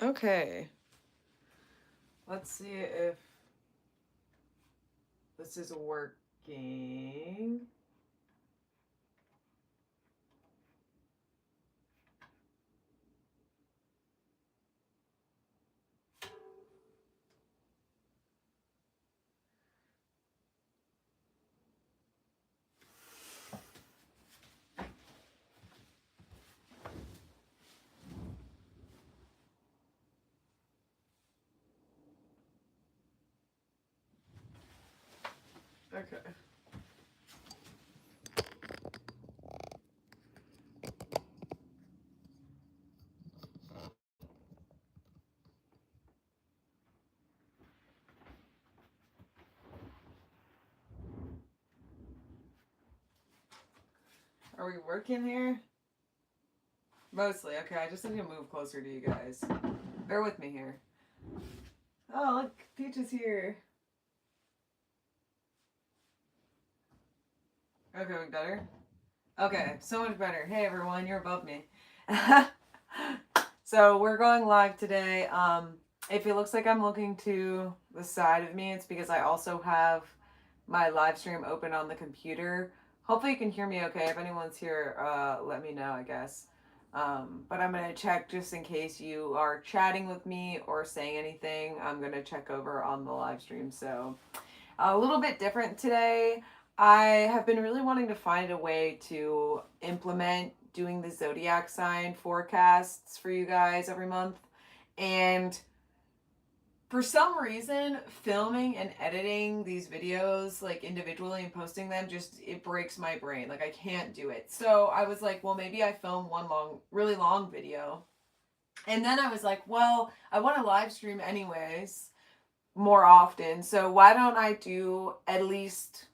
Okay. Let's see if this is working. Okay. Are we working here? Mostly. Okay, I just need to move closer to you guys. Bear with me here. Oh, look, Peach is here. Okay, better? Okay, so much better. Hey everyone, you're above me. So we're going live today. If it looks like I'm looking to the side of me, it's because I also have my live stream open on the computer. Hopefully you can hear me okay. If anyone's here, let me know, I guess. But I'm going to check just in case you are chatting with me or saying anything. I'm going to check over on the live stream. So a little bit different today. I have been really wanting to find a way to implement doing the zodiac sign forecasts for you guys every month. And for some reason, filming and editing these videos like individually and posting them just it breaks my brain. Like I can't do it. So I was like, well, maybe I film one really long video. And then I was like, well, I want to live stream anyways more often. So why don't I do at least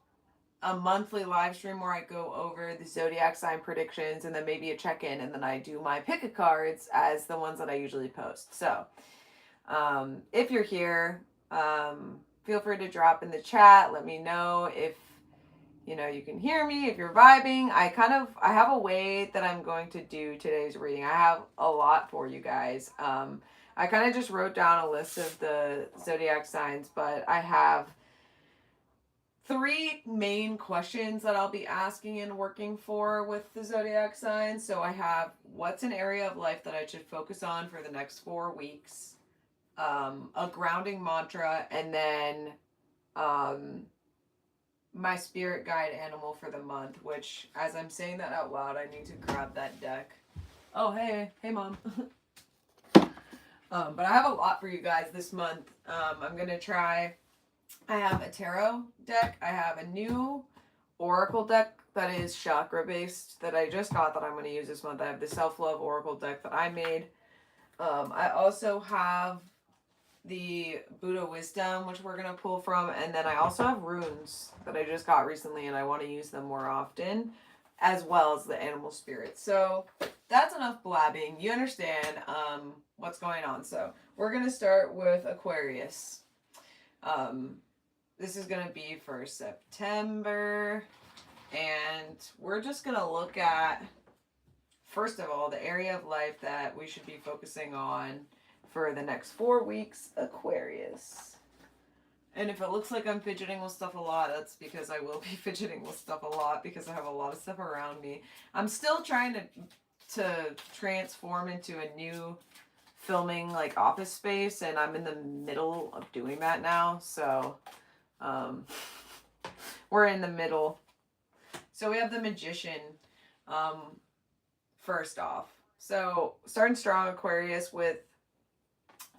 a monthly live stream where I go over the zodiac sign predictions and then maybe a check-in and then I do my pick a cards as the ones that I usually post. So if you're here, feel free to drop in the chat. Let me know if you can hear me, if you're vibing. I have a way that I'm going to do today's reading. I have a lot for you guys. I kind of just wrote down a list of the zodiac signs, but I have 3 main questions that I'll be asking and working for with the zodiac signs. So I have what's an area of life that I should focus on for the next 4 weeks, a grounding mantra, and then um, my spirit guide animal for the month, which as I'm saying that out loud, I need to grab that deck. Oh, hey, mom. But I have a lot for you guys this month. I'm going to try. I have a tarot deck. I have a new oracle deck that is chakra based that I just got that I'm going to use this month. I have the self love oracle deck that I made. I also have the Buddha wisdom, which we're going to pull from. And then I also have runes that I just got recently and I want to use them more often, as well as the animal spirits. So that's enough blabbing. You understand what's going on. So we're going to start with Aquarius. This is going to be for September. And we're just going to look at, first of all, the area of life that we should be focusing on for the next 4 weeks, Aquarius. And if it looks like I'm fidgeting with stuff a lot, that's because I will be fidgeting with stuff a lot because I have a lot of stuff around me. I'm still trying to transform into a new filming like office space, and I'm in the middle of doing that now. So we're in the middle. So we have the Magician first off. So starting strong, Aquarius, with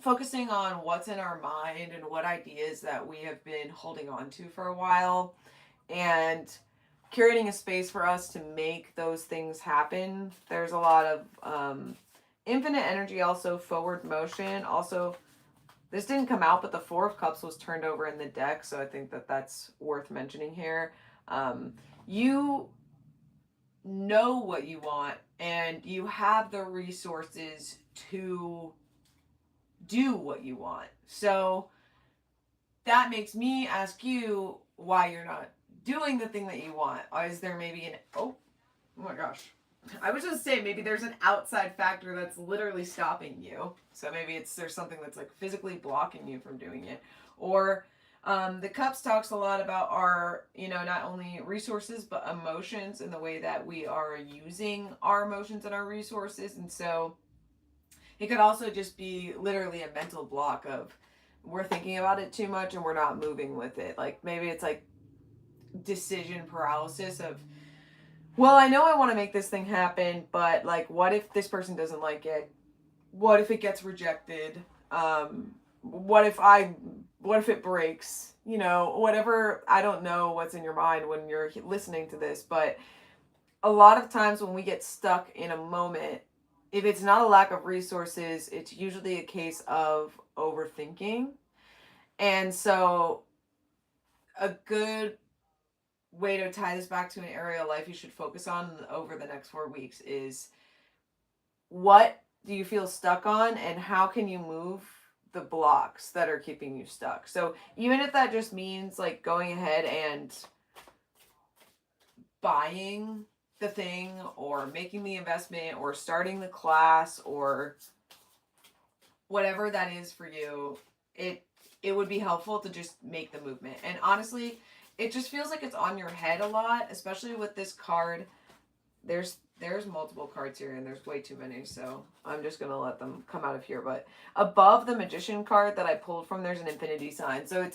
focusing on what's in our mind and what ideas that we have been holding on to for a while and curating a space for us to make those things happen. There's a lot of infinite energy, also forward motion. Also, this didn't come out, but the Four of Cups was turned over in the deck, so I think that that's worth mentioning here. You know what you want, and you have the resources to do what you want. So that makes me ask you why you're not doing the thing that you want. Is there maybe oh my gosh. I was just saying, maybe there's an outside factor that's literally stopping you. So maybe there's something that's like physically blocking you from doing it. Or the Cups talks a lot about our, not only resources, but emotions and the way that we are using our emotions and our resources. And so it could also just be literally a mental block of we're thinking about it too much and we're not moving with it. Like maybe it's like decision paralysis of, well, I know I want to make this thing happen, but like, what if this person doesn't like it? What if it gets rejected? What if it breaks? Whatever. I don't know what's in your mind when you're listening to this, but a lot of times when we get stuck in a moment, if it's not a lack of resources, it's usually a case of overthinking. And so a good way to tie this back to an area of life you should focus on over the next 4 weeks is, what do you feel stuck on and how can you move the blocks that are keeping you stuck? So even if that just means like going ahead and buying the thing or making the investment or starting the class or whatever that is for you, it would be helpful to just make the movement. And honestly, it just feels like it's on your head a lot, especially with this card. There's multiple cards here and there's way too many, so I'm just gonna let them come out of here. But above the Magician card that I pulled from, there's an infinity sign. So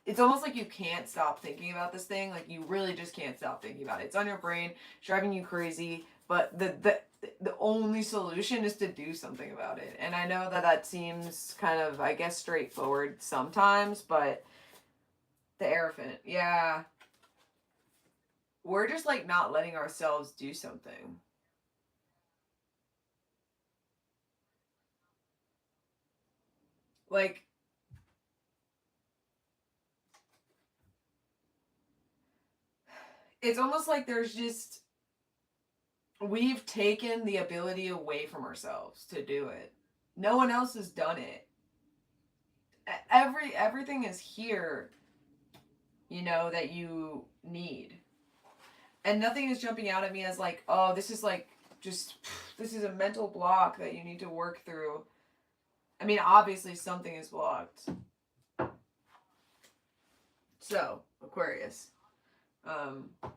it's almost like you can't stop thinking about this thing. Like you really just can't stop thinking about it. It's on your brain, it's driving you crazy, but the only solution is to do something about it. And I know that seems kind of, I guess, straightforward sometimes, but the Hierophant, yeah. We're just like not letting ourselves do something. Like, it's almost like we've taken the ability away from ourselves to do it. No one else has done it. Everything is here, that you need. And nothing is jumping out at me as like, oh, this is like this is a mental block that you need to work through. I mean, obviously something is blocked. So, Aquarius.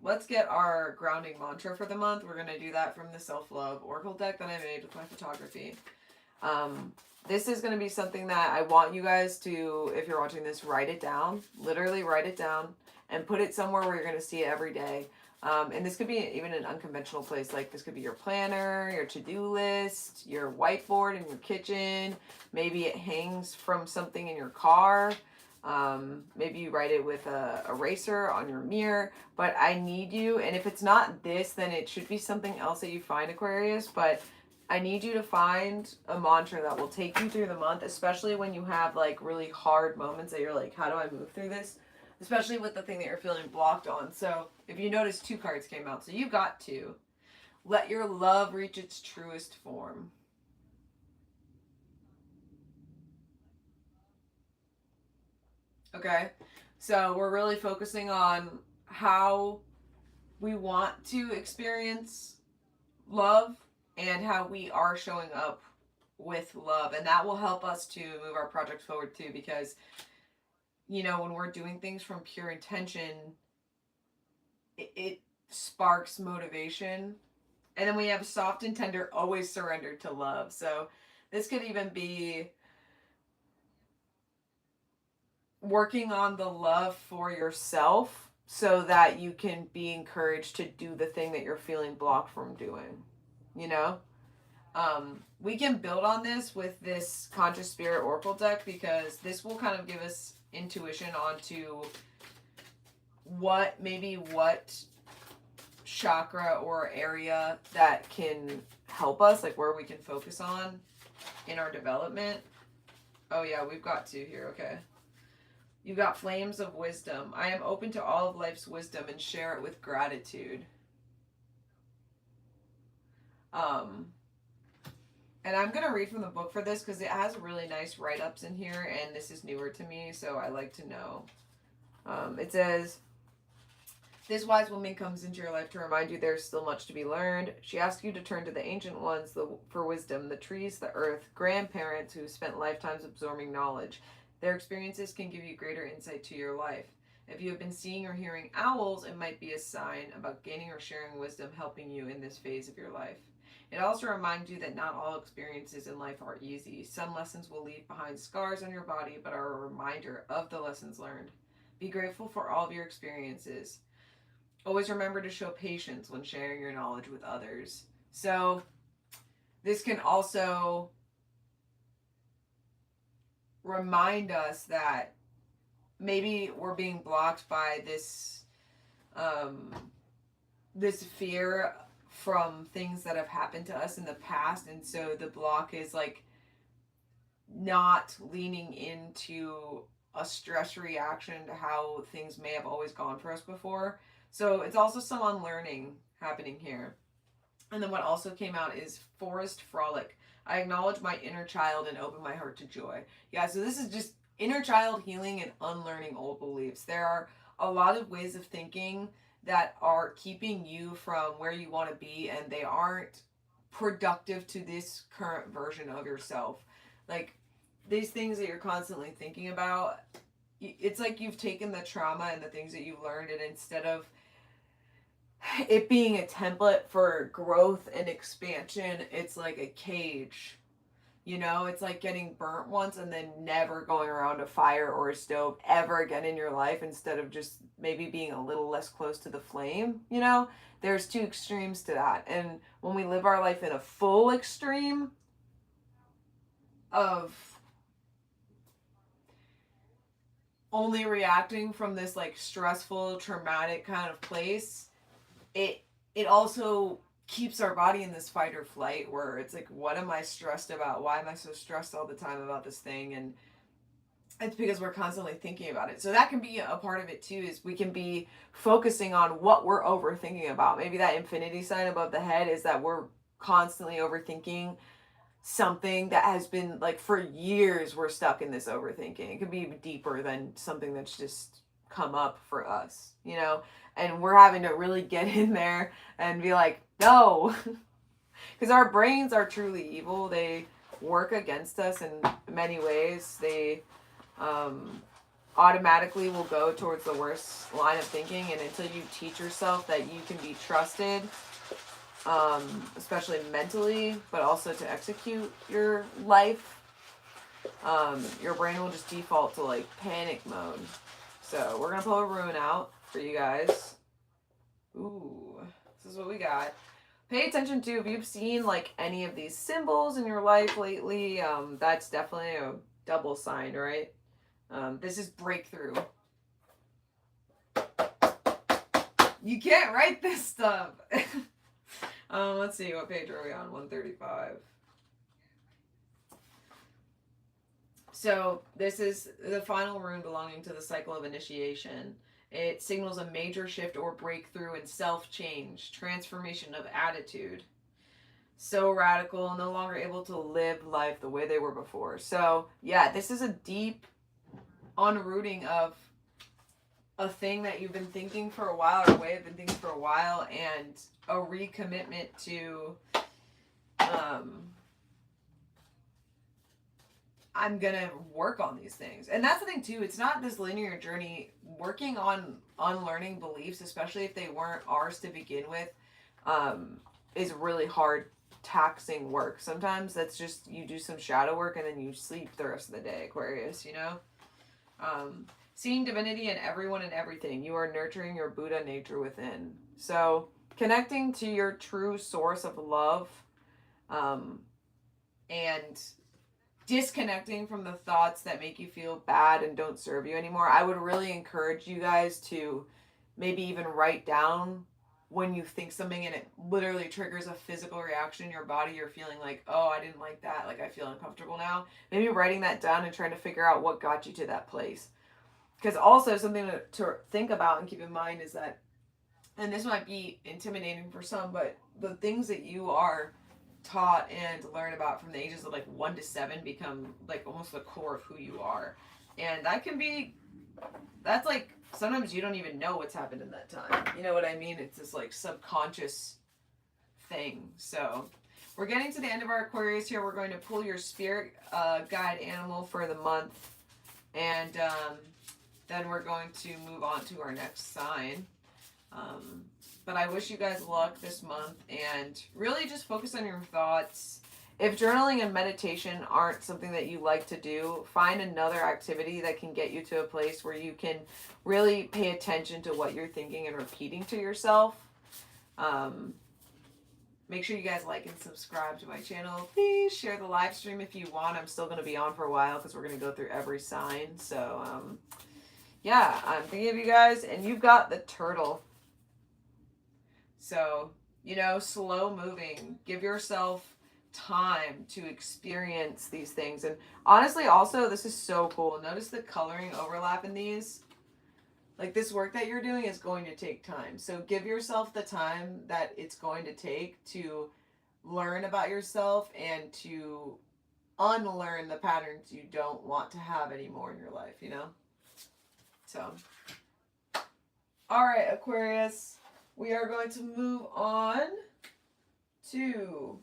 Let's get our grounding mantra for the month. We're going to do that from the self-love oracle deck that I made with my photography. This is going to be something that I want you guys to, if you're watching this, write it down. Literally write it down and put it somewhere where you're going to see it every day. And this could be even an unconventional place. Like this could be your planner, your to-do list, your whiteboard in your kitchen. Maybe it hangs from something in your car. Maybe you write it with a eraser on your mirror. But I need you, and if it's not this, then it should be something else that you find, Aquarius. But I need you to find a mantra that will take you through the month, especially when you have like really hard moments that you're like, how do I move through this? Especially with the thing that you're feeling blocked on. So if you notice, 2 cards came out. So you got 2. Let your love reach its truest form. Okay. So we're really focusing on how we want to experience love and how we are showing up with love. And that will help us to move our project forward too, because when we're doing things from pure intention, it sparks motivation. And then we have soft and tender, always surrendered to love. So this could even be working on the love for yourself so that you can be encouraged to do the thing that you're feeling blocked from doing. We can build on this with this Conscious Spirit Oracle deck, because this will kind of give us intuition onto what chakra or area that can help us, like where we can focus on in our development. Oh yeah, we've got 2 here. Okay. You got Flames of Wisdom. I am open to all of life's wisdom and share it with gratitude. And I'm going to read from the book for this because it has really nice write-ups in here, and this is newer to me, so I like to know. It says, This wise woman comes into your life to remind you there's still much to be learned. She asks you to turn to the ancient ones for wisdom, the trees, the earth, grandparents who spent lifetimes absorbing knowledge. Their experiences can give you greater insight to your life. If you have been seeing or hearing owls, it might be a sign about gaining or sharing wisdom helping you in this phase of your life. It also reminds you that not all experiences in life are easy. Some lessons will leave behind scars on your body, but are a reminder of the lessons learned. Be grateful for all of your experiences. Always remember to show patience when sharing your knowledge with others. So this can also remind us that maybe we're being blocked by this this fear from things that have happened to us in the past, and so the block is like not leaning into a stress reaction to how things may have always gone for us before. So it's also some unlearning happening here. And then what also came out is Forest Frolic. I acknowledge my inner child and open my heart to joy. Yeah, so this is just inner child healing and unlearning old beliefs. There are a lot of ways of thinking that are keeping you from where you want to be, and they aren't productive to this current version of yourself. Like, these things that you're constantly thinking about, it's like you've taken the trauma and the things that you've learned, and instead of it being a template for growth and expansion, it's like a cage. You know, it's like getting burnt once and then never going around a fire or a stove ever again in your life, instead of just maybe being a little less close to the flame. You know, there's two extremes to that. And when we live our life in a full extreme of only reacting from this like stressful, traumatic kind of place, it also keeps our body in this fight or flight where it's like, what am I stressed about? Why am I so stressed all the time about this thing? And it's because we're constantly thinking about it. So that can be a part of it too, is we can be focusing on what we're overthinking about. Maybe that infinity sign above the head is that we're constantly overthinking something that has been like for years we're stuck in this overthinking. It could be even deeper than something that's just come up for us, you know? And we're having to really get in there and be like, no, because our brains are truly evil. They work against us in many ways. They automatically will go towards the worst line of thinking. And until you teach yourself that you can be trusted, especially mentally, but also to execute your life, your brain will just default to like panic mode. So we're going to pull a rune out for you guys. Ooh, this is what we got. Pay attention to if you've seen like any of these symbols in your life lately. That's definitely a double sign, right? This is breakthrough. You can't write this stuff. Let's see, what page are we on? 135. So this is the final rune belonging to the cycle of initiation. It signals a major shift or breakthrough in self-change, transformation of attitude. So radical, no longer able to live life the way they were before. So yeah, this is a deep unrooting of a thing that you've been thinking for a while, or a way you've been thinking for a while, and a recommitment to I'm gonna work on these things. And that's the thing too, it's not this linear journey. Working on unlearning beliefs, especially if they weren't ours to begin with, is really hard, taxing work. Sometimes that's just, you do some shadow work and then you sleep the rest of the day, Aquarius, you know? Seeing divinity in everyone and everything. You are nurturing your Buddha nature within. So connecting to your true source of love, and disconnecting from the thoughts that make you feel bad and don't serve you anymore. I would really encourage you guys to maybe even write down when you think something and it literally triggers a physical reaction in your body. You're feeling like, oh, I didn't like that. Like, I feel uncomfortable now. Maybe writing that down and trying to figure out what got you to that place. Because also something to think about and keep in mind is that, and this might be intimidating for some, but the things that you are taught and learn about from the ages of like 1 to 7 become like almost the core of who you are. And that can be, that's like sometimes you don't even know what's happened in that time. You know what I mean? It's this like subconscious thing. So we're getting to the end of our Aquarius here. We're going to pull your spirit guide animal for the month. And then we're going to move on to our next sign. But I wish you guys luck this month, and really just focus on your thoughts. If journaling and meditation aren't something that you like to do, find another activity that can get you to a place where you can really pay attention to what you're thinking and repeating to yourself. Make sure you guys like and subscribe to my channel. Please share the live stream if you want. I'm still going to be on for a while because we're going to go through every sign. So, yeah, I'm thinking of you guys. And you've got the turtle. So, you know, slow moving. Give yourself time to experience these things. And honestly, also, this is so cool. Notice the coloring overlap in these. Like, this work that you're doing is going to take time. So give yourself the time that it's going to take to learn about yourself and to unlearn the patterns you don't want to have anymore in your life, you know? So, all right, Aquarius, we are going to move on to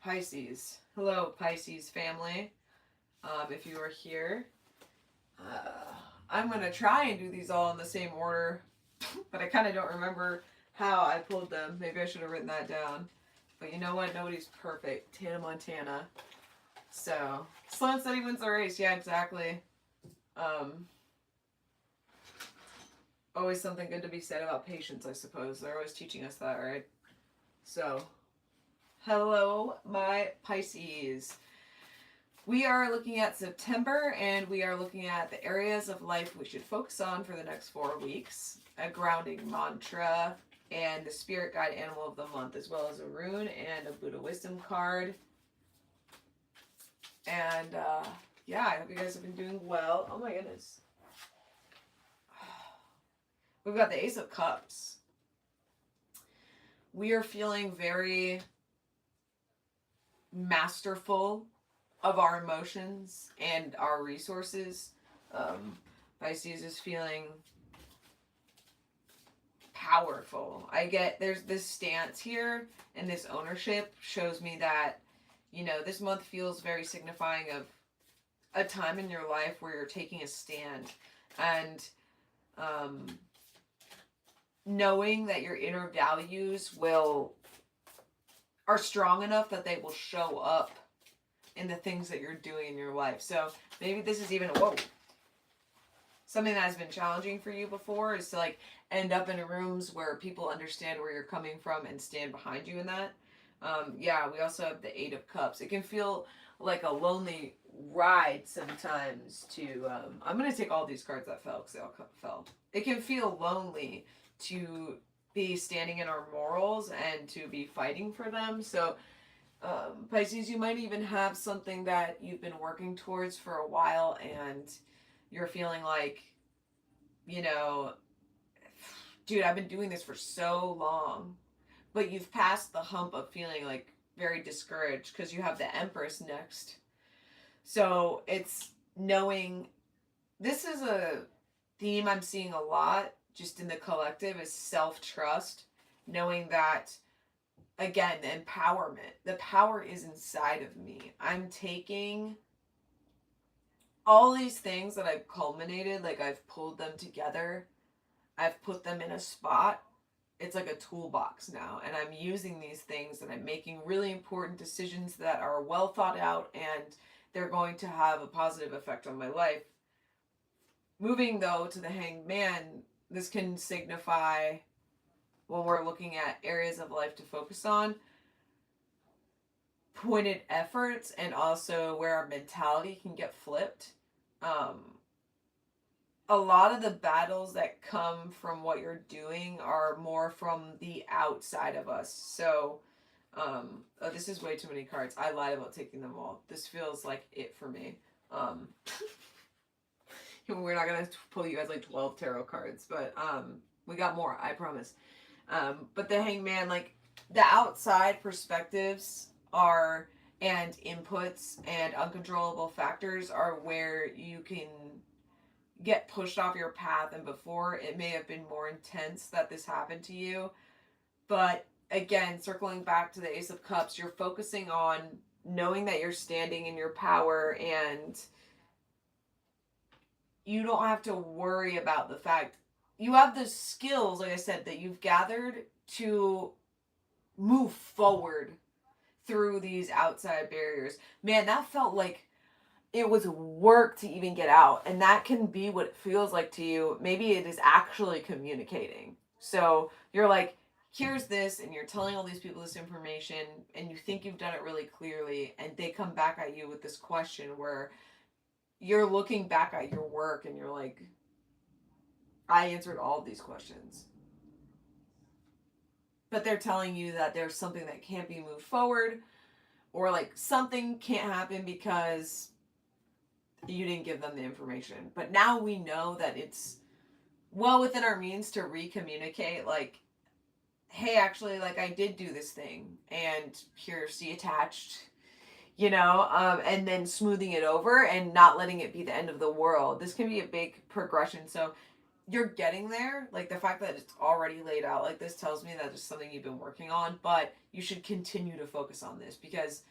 Pisces. Hello, Pisces family. If you are here, I'm going to try and do these all in the same order, but I kind of don't remember how I pulled them. Maybe I should have written that down. But you know what? Nobody's perfect. Tana Montana. So, slow and steady wins the race. Yeah, exactly. Always something good to be said about patience, I suppose. They're always teaching us that, right? So, hello, my Pisces. We are looking at September, and we are looking at the areas of life we should focus on for the next 4 weeks, a grounding mantra, and the spirit guide animal of the month, as well as a rune and a Buddha wisdom card. And yeah, I hope you guys have been doing well. Oh my goodness. We've got the Ace of Cups. We are feeling very masterful of our emotions and our resources. Pisces is feeling powerful. There's this stance here, and this ownership shows me that, you know, this month feels very signifying of a time in your life where you're taking a stand, and knowing that your inner values are strong enough that they will show up in the things that you're doing in your life. So maybe this is even, something that has been challenging for you before is to like end up in rooms where people understand where you're coming from and stand behind you in that. Yeah, we also have the Eight of Cups. It can feel like a lonely ride sometimes to, I'm going to take all these cards that fell because they all fell. It can feel lonely to be standing in our morals and to be fighting for them. So Pisces, you might even have something that you've been working towards for a while, and you're feeling like, you know, dude, I've been doing this for so long, but you've passed the hump of feeling like very discouraged because you have the Empress next. So it's knowing, this is a theme I'm seeing a lot just in the collective, is self-trust, knowing that, again, the empowerment, the power is inside of me. I'm taking all these things that I've culminated, like I've pulled them together, I've put them in a spot. It's like a toolbox now, and I'm using these things, and I'm making really important decisions that are well thought out, and they're going to have a positive effect on my life. Moving though to the Hanged Man, this can signify, when we're looking at areas of life to focus on, pointed efforts, and also where our mentality can get flipped. A lot of the battles that come from what you're doing are more from the outside of us. So, this is way too many cards. I lied about taking them all. This feels like it for me. We're not going to pull you guys like 12 tarot cards, but we got more, I promise. But the Hanged Man, like, the outside perspectives are, and inputs and uncontrollable factors are where you can get pushed off your path, and before it may have been more intense that this happened to you. But again, circling back to the Ace of Cups, you're focusing on knowing that you're standing in your power, and you don't have to worry about the fact you have the skills, like I said, that you've gathered to move forward through these outside barriers. Man, that felt like it was work to even get out. And that can be what it feels like to you. Maybe it is actually communicating. So you're like, here's this, and you're telling all these people this information, and you think you've done it really clearly, and they come back at you with this question where you're looking back at your work and you're like, I answered all of these questions. But they're telling you that there's something that can't be moved forward, or like something can't happen because you didn't give them the information. But now we know that it's well within our means to recommunicate, like, hey, actually, like, I did do this thing, and here's the attached, and then smoothing it over and not letting it be the end of the world. This can be a big progression. So you're getting there. Like, the fact that it's already laid out like this tells me that it's something you've been working on, but you should continue to focus on this, because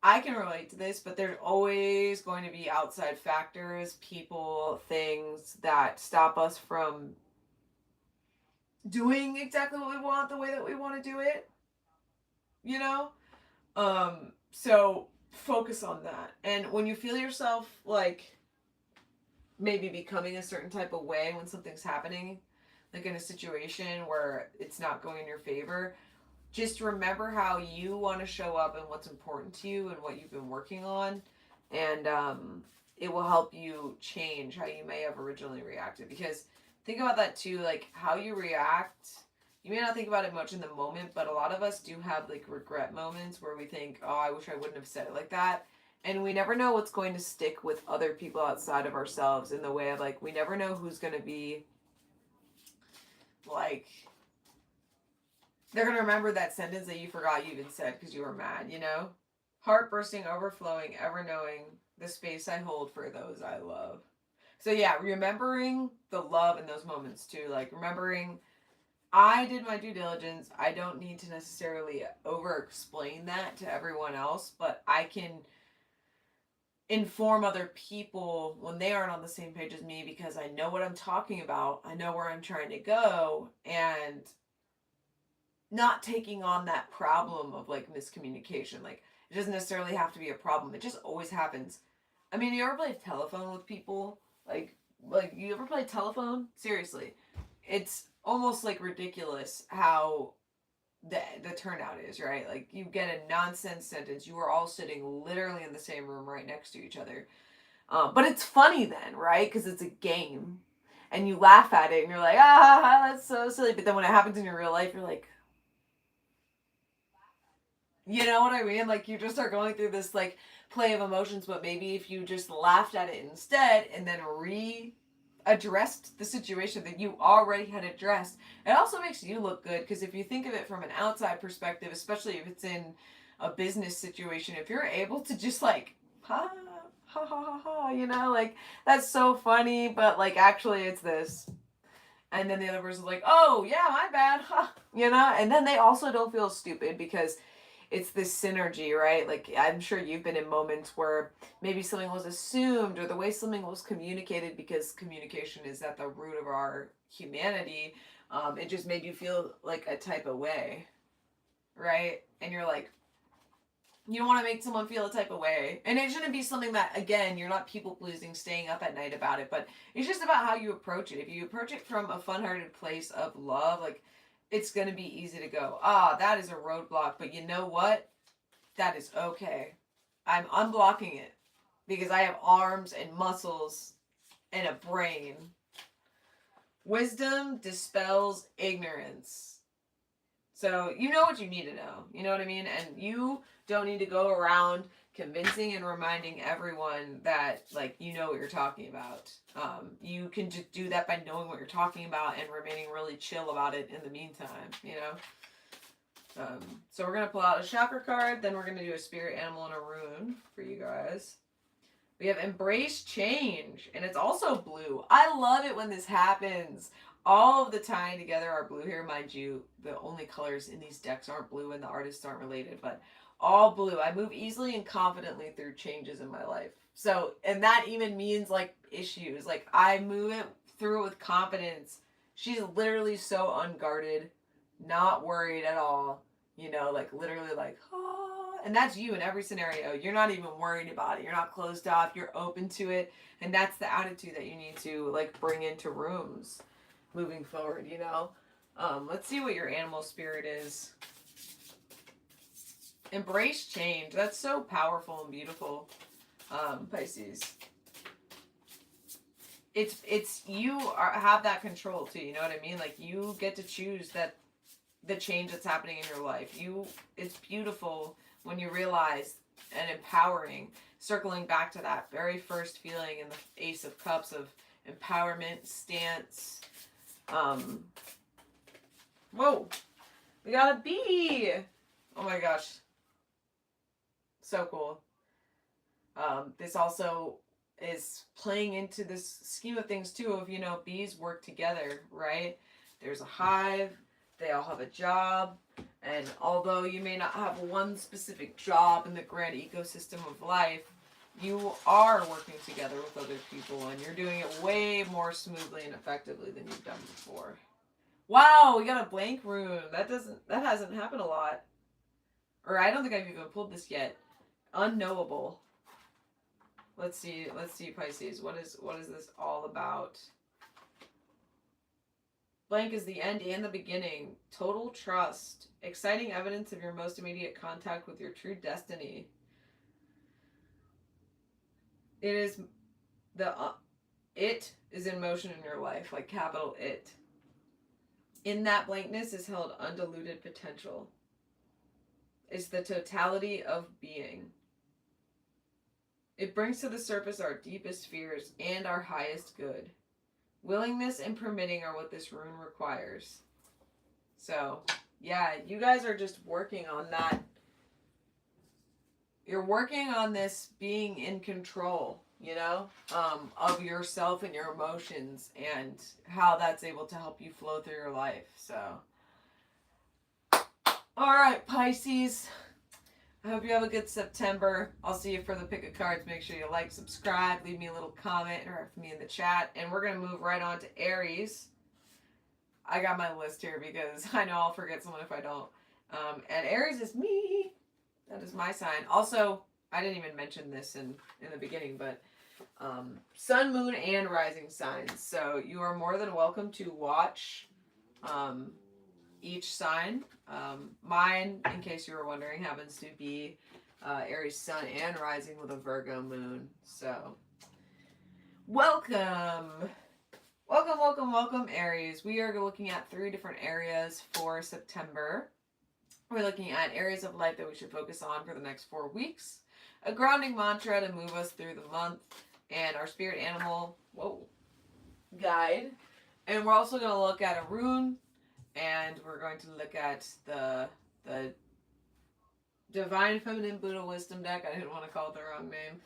I can relate to this, but there's always going to be outside factors, people, things that stop us from doing exactly what we want the way that we want to do it, so focus on that. And when you feel yourself like maybe becoming a certain type of way when something's happening, like in a situation where it's not going in your favor, just remember how you want to show up and what's important to you and what you've been working on, and it will help you change how you may have originally reacted. Because think about that too, like how you react. You may not think about it much in the moment, but a lot of us do have like regret moments where we think, oh, I wish I wouldn't have said it like that. And we never know what's going to stick with other people outside of ourselves, in the way of like, we never know who's going to be like, they're going to remember that sentence that you forgot you even said because you were mad, Heart bursting, overflowing, ever knowing the space I hold for those I love. So yeah, remembering the love in those moments too. Like remembering, I did my due diligence. I don't need to necessarily over-explain that to everyone else, but I can inform other people when they aren't on the same page as me, because I know what I'm talking about. I know where I'm trying to go, and not taking on that problem of like miscommunication. Like, it doesn't necessarily have to be a problem. It just always happens. I mean, you ever play telephone with people? Like you ever play telephone? Seriously. It's almost like ridiculous how the turnout is, right? Like, you get a nonsense sentence. You are all sitting literally in the same room right next to each other. But it's funny then, right? Because it's a game. And you laugh at it and you're like, that's so silly. But then when it happens in your real life, you're like, you know what I mean? Like, you just start going through this like play of emotions. But maybe if you just laughed at it instead and then addressed the situation that you already had addressed, it also makes you look good. Because if you think of it from an outside perspective, especially if it's in a business situation, if you're able to just like, ha ha ha ha, like, that's so funny, but like actually it's this, and then the other person's like, oh yeah, my bad, huh, and then they also don't feel stupid, because it's this synergy, right? Like, I'm sure you've been in moments where maybe something was assumed, or the way something was communicated, because communication is at the root of our humanity. It just made you feel like a type of way, right? And you're like, you don't want to make someone feel a type of way. And it shouldn't be something that, again, you're not people pleasing, staying up at night about it, but it's just about how you approach it. If you approach it from a fun-hearted place of love, like, it's going to be easy to go, that is a roadblock, but you know what? That is okay. I'm unblocking it because I have arms and muscles and a brain. Wisdom dispels ignorance. So you know what you need to know. You know what I mean? And you don't need to go around convincing and reminding everyone that, like, you know what you're talking about. You can just do that by knowing what you're talking about and remaining really chill about it in the meantime, So we're going to pull out a chakra card, then we're going to do a spirit animal and a rune for you guys. We have embrace change, and it's also blue. I love it when this happens. All of the tying together are blue here, mind you. The only colors in these decks aren't blue and the artists aren't related, but all blue. I move easily and confidently through changes in my life. So, and that even means like issues. Like I move it through with confidence. She's literally so unguarded, not worried at all. You know, like literally like, ah. And that's you in every scenario. You're not even worried about it. You're not closed off. You're open to it. And that's the attitude that you need to like bring into rooms moving forward, you know? Let's see what your animal spirit is. Embrace change. That's so powerful and beautiful, Pisces. It's you have that control too, you know what I mean? Like you get to choose that the change that's happening in your life. It's beautiful when you realize, and empowering, circling back to that very first feeling in the Ace of Cups of empowerment, stance. Whoa, we got a bee. Oh my gosh. So cool. This also is playing into this scheme of things too of, you know, bees work together, right? There's a hive, they all have a job, and although you may not have one specific job in the grand ecosystem of life, you are working together with other people and you're doing it way more smoothly and effectively than you've done before. Wow, we got a blank rune. That hasn't happened a lot. Or I don't think I've even pulled this yet. Unknowable. Let's see, Pisces. What is this all about? Blank is the end and the beginning. Total trust. Exciting evidence of your most immediate contact with your true destiny. It is it is in motion in your life, like capital It. In that blankness is held undiluted potential. It's the totality of being. It brings to the surface our deepest fears and our highest good. Willingness and permitting are what this rune requires. So, yeah, you guys are just working on that. You're working on this being in control, you know, of yourself and your emotions and how that's able to help you flow through your life. So, all right, Pisces. I hope you have a good September. I'll see you for the pick of cards. Make sure you like, subscribe, leave me a little comment, interact with me in the chat. And we're going to move right on to Aries. I got my list here because I know I'll forget someone if I don't. And Aries is me. That is my sign. Also, I didn't even mention this in the beginning, but Sun, Moon, and Rising signs. So you are more than welcome to watch each sign. Mine, in case you were wondering, happens to be Aries Sun and Rising with a Virgo Moon. So, welcome, Aries. We are looking at 3 different areas for September. We're looking at areas of life that we should focus on for the next 4 weeks, a grounding mantra to move us through the month, and our spirit animal, guide. And we're also going to look at a rune. And we're going to look at the Divine Feminine Buddha Wisdom deck. I didn't want to call it the wrong name.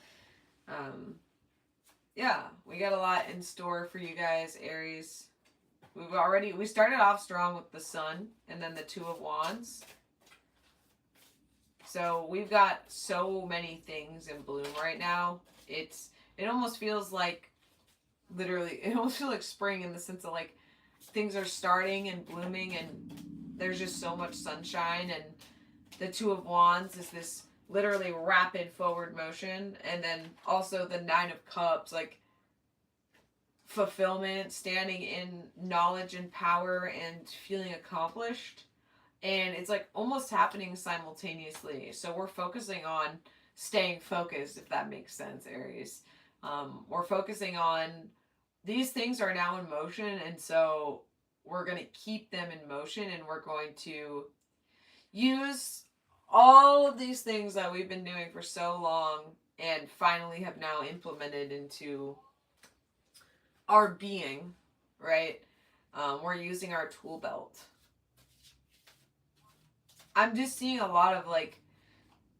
Yeah, we got a lot in store for you guys, Aries. We started off strong with the Sun and then the 2 of Wands. So we've got so many things in bloom right now. It almost feels like, literally, it almost feels like spring in the sense of like, things are starting and blooming and there's just so much sunshine, and the 2 of Wands is this literally rapid forward motion, and then also the 9 of Cups, like fulfillment, standing in knowledge and power and feeling accomplished, and it's like almost happening simultaneously. So we're focusing on staying focused, if that makes sense, Aries. We're focusing on these things are now in motion, and so we're going to keep them in motion, and we're going to use all of these things that we've been doing for so long and finally have now implemented into our being, right? We're using our tool belt. I'm just seeing a lot of like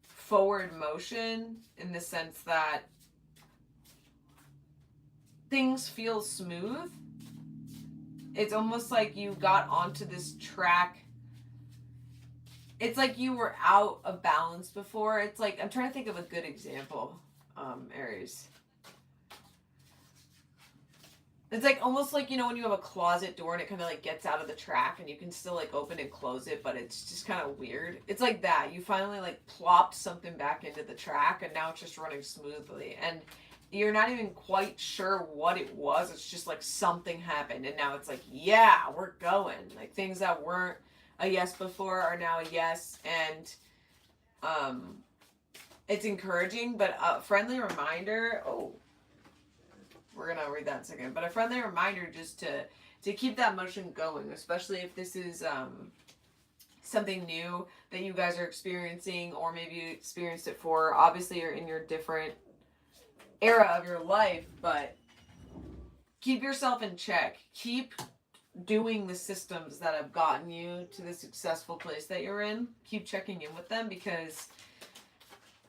forward motion in the sense that things feel smooth. It's almost like you got onto this track. It's like you were out of balance before. It's like, I'm trying to think of a good example, Aries. It's like almost like, you know, when you have a closet door and it kind of like gets out of the track and you can still like open and close it, but it's just kind of weird. It's like that. You finally like plopped something back into the track and now it's just running smoothly. And you're not even quite sure what it was. It's just like something happened and now it's like, yeah, we're going. Like things that weren't a yes before are now a yes. And it's encouraging, but a friendly reminder. Oh, we're gonna read that in a second, but a friendly reminder just to keep that motion going, especially if this is something new that you guys are experiencing, or maybe you experienced it for. Obviously, you're in your different era of your life, but keep yourself in check. Keep doing the systems that have gotten you to the successful place that you're in. Keep checking in with them, because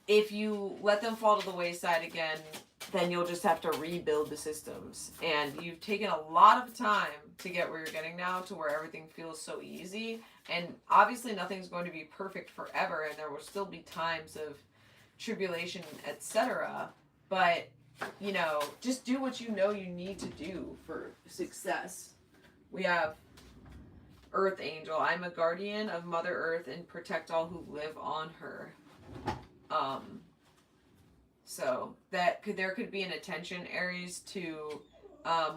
if you let them fall to the wayside again, then you'll just have to rebuild the systems. And you've taken a lot of time to get where you're getting now, to where everything feels so easy. And obviously nothing's going to be perfect forever, and there will still be times of tribulation, etc. But, you know, just do what you know you need to do for success. We have Earth Angel. I'm a guardian of Mother Earth and protect all who live on her. So that there could be an attention, Aries, to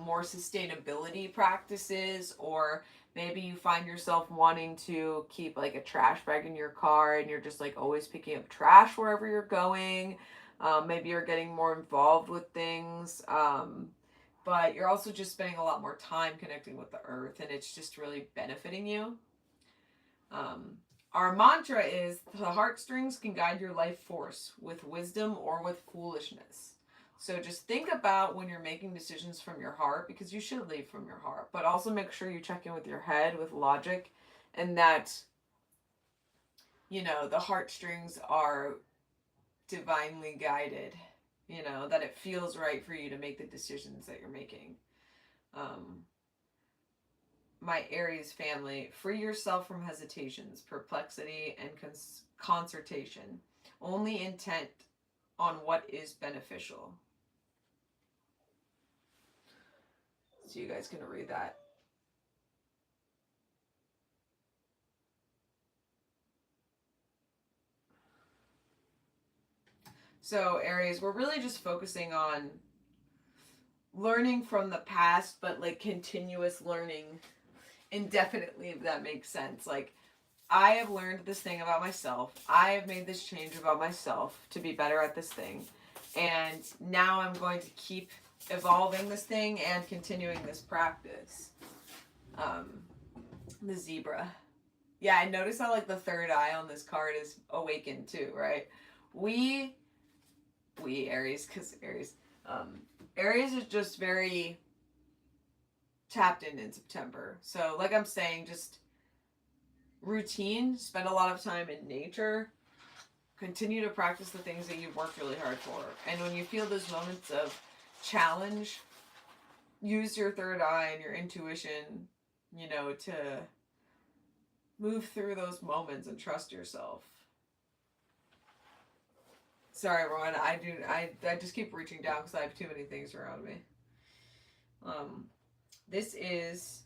more sustainability practices, or maybe you find yourself wanting to keep like a trash bag in your car and you're just like always picking up trash wherever you're going. Maybe you're getting more involved with things, but you're also just spending a lot more time connecting with the earth, and it's just really benefiting you. Our mantra is, the heartstrings can guide your life force with wisdom or with foolishness. So just think about when you're making decisions from your heart, because you should lead from your heart, but also make sure you check in with your head, with logic, and that, you know, the heartstrings are divinely guided, you know, that it feels right for you to make the decisions that you're making. My Aries family, free yourself from hesitations, perplexity, and concertation. Only intent on what is beneficial. So you guys can read that. So Aries, we're really just focusing on learning from the past, but like continuous learning indefinitely, if that makes sense. Like, I have learned this thing about myself. I have made this change about myself to be better at this thing. And now I'm going to keep evolving this thing and continuing this practice. The zebra. Yeah, I noticed how like the third eye on this card is awakened too, right? We Aries, because Aries is just very tapped in September. So like I'm saying, just routine, spend a lot of time in nature, continue to practice the things that you've worked really hard for. And when you feel those moments of challenge, use your third eye and your intuition, you know, to move through those moments and trust yourself. Sorry, everyone. I just keep reaching down because I have too many things around me. This is,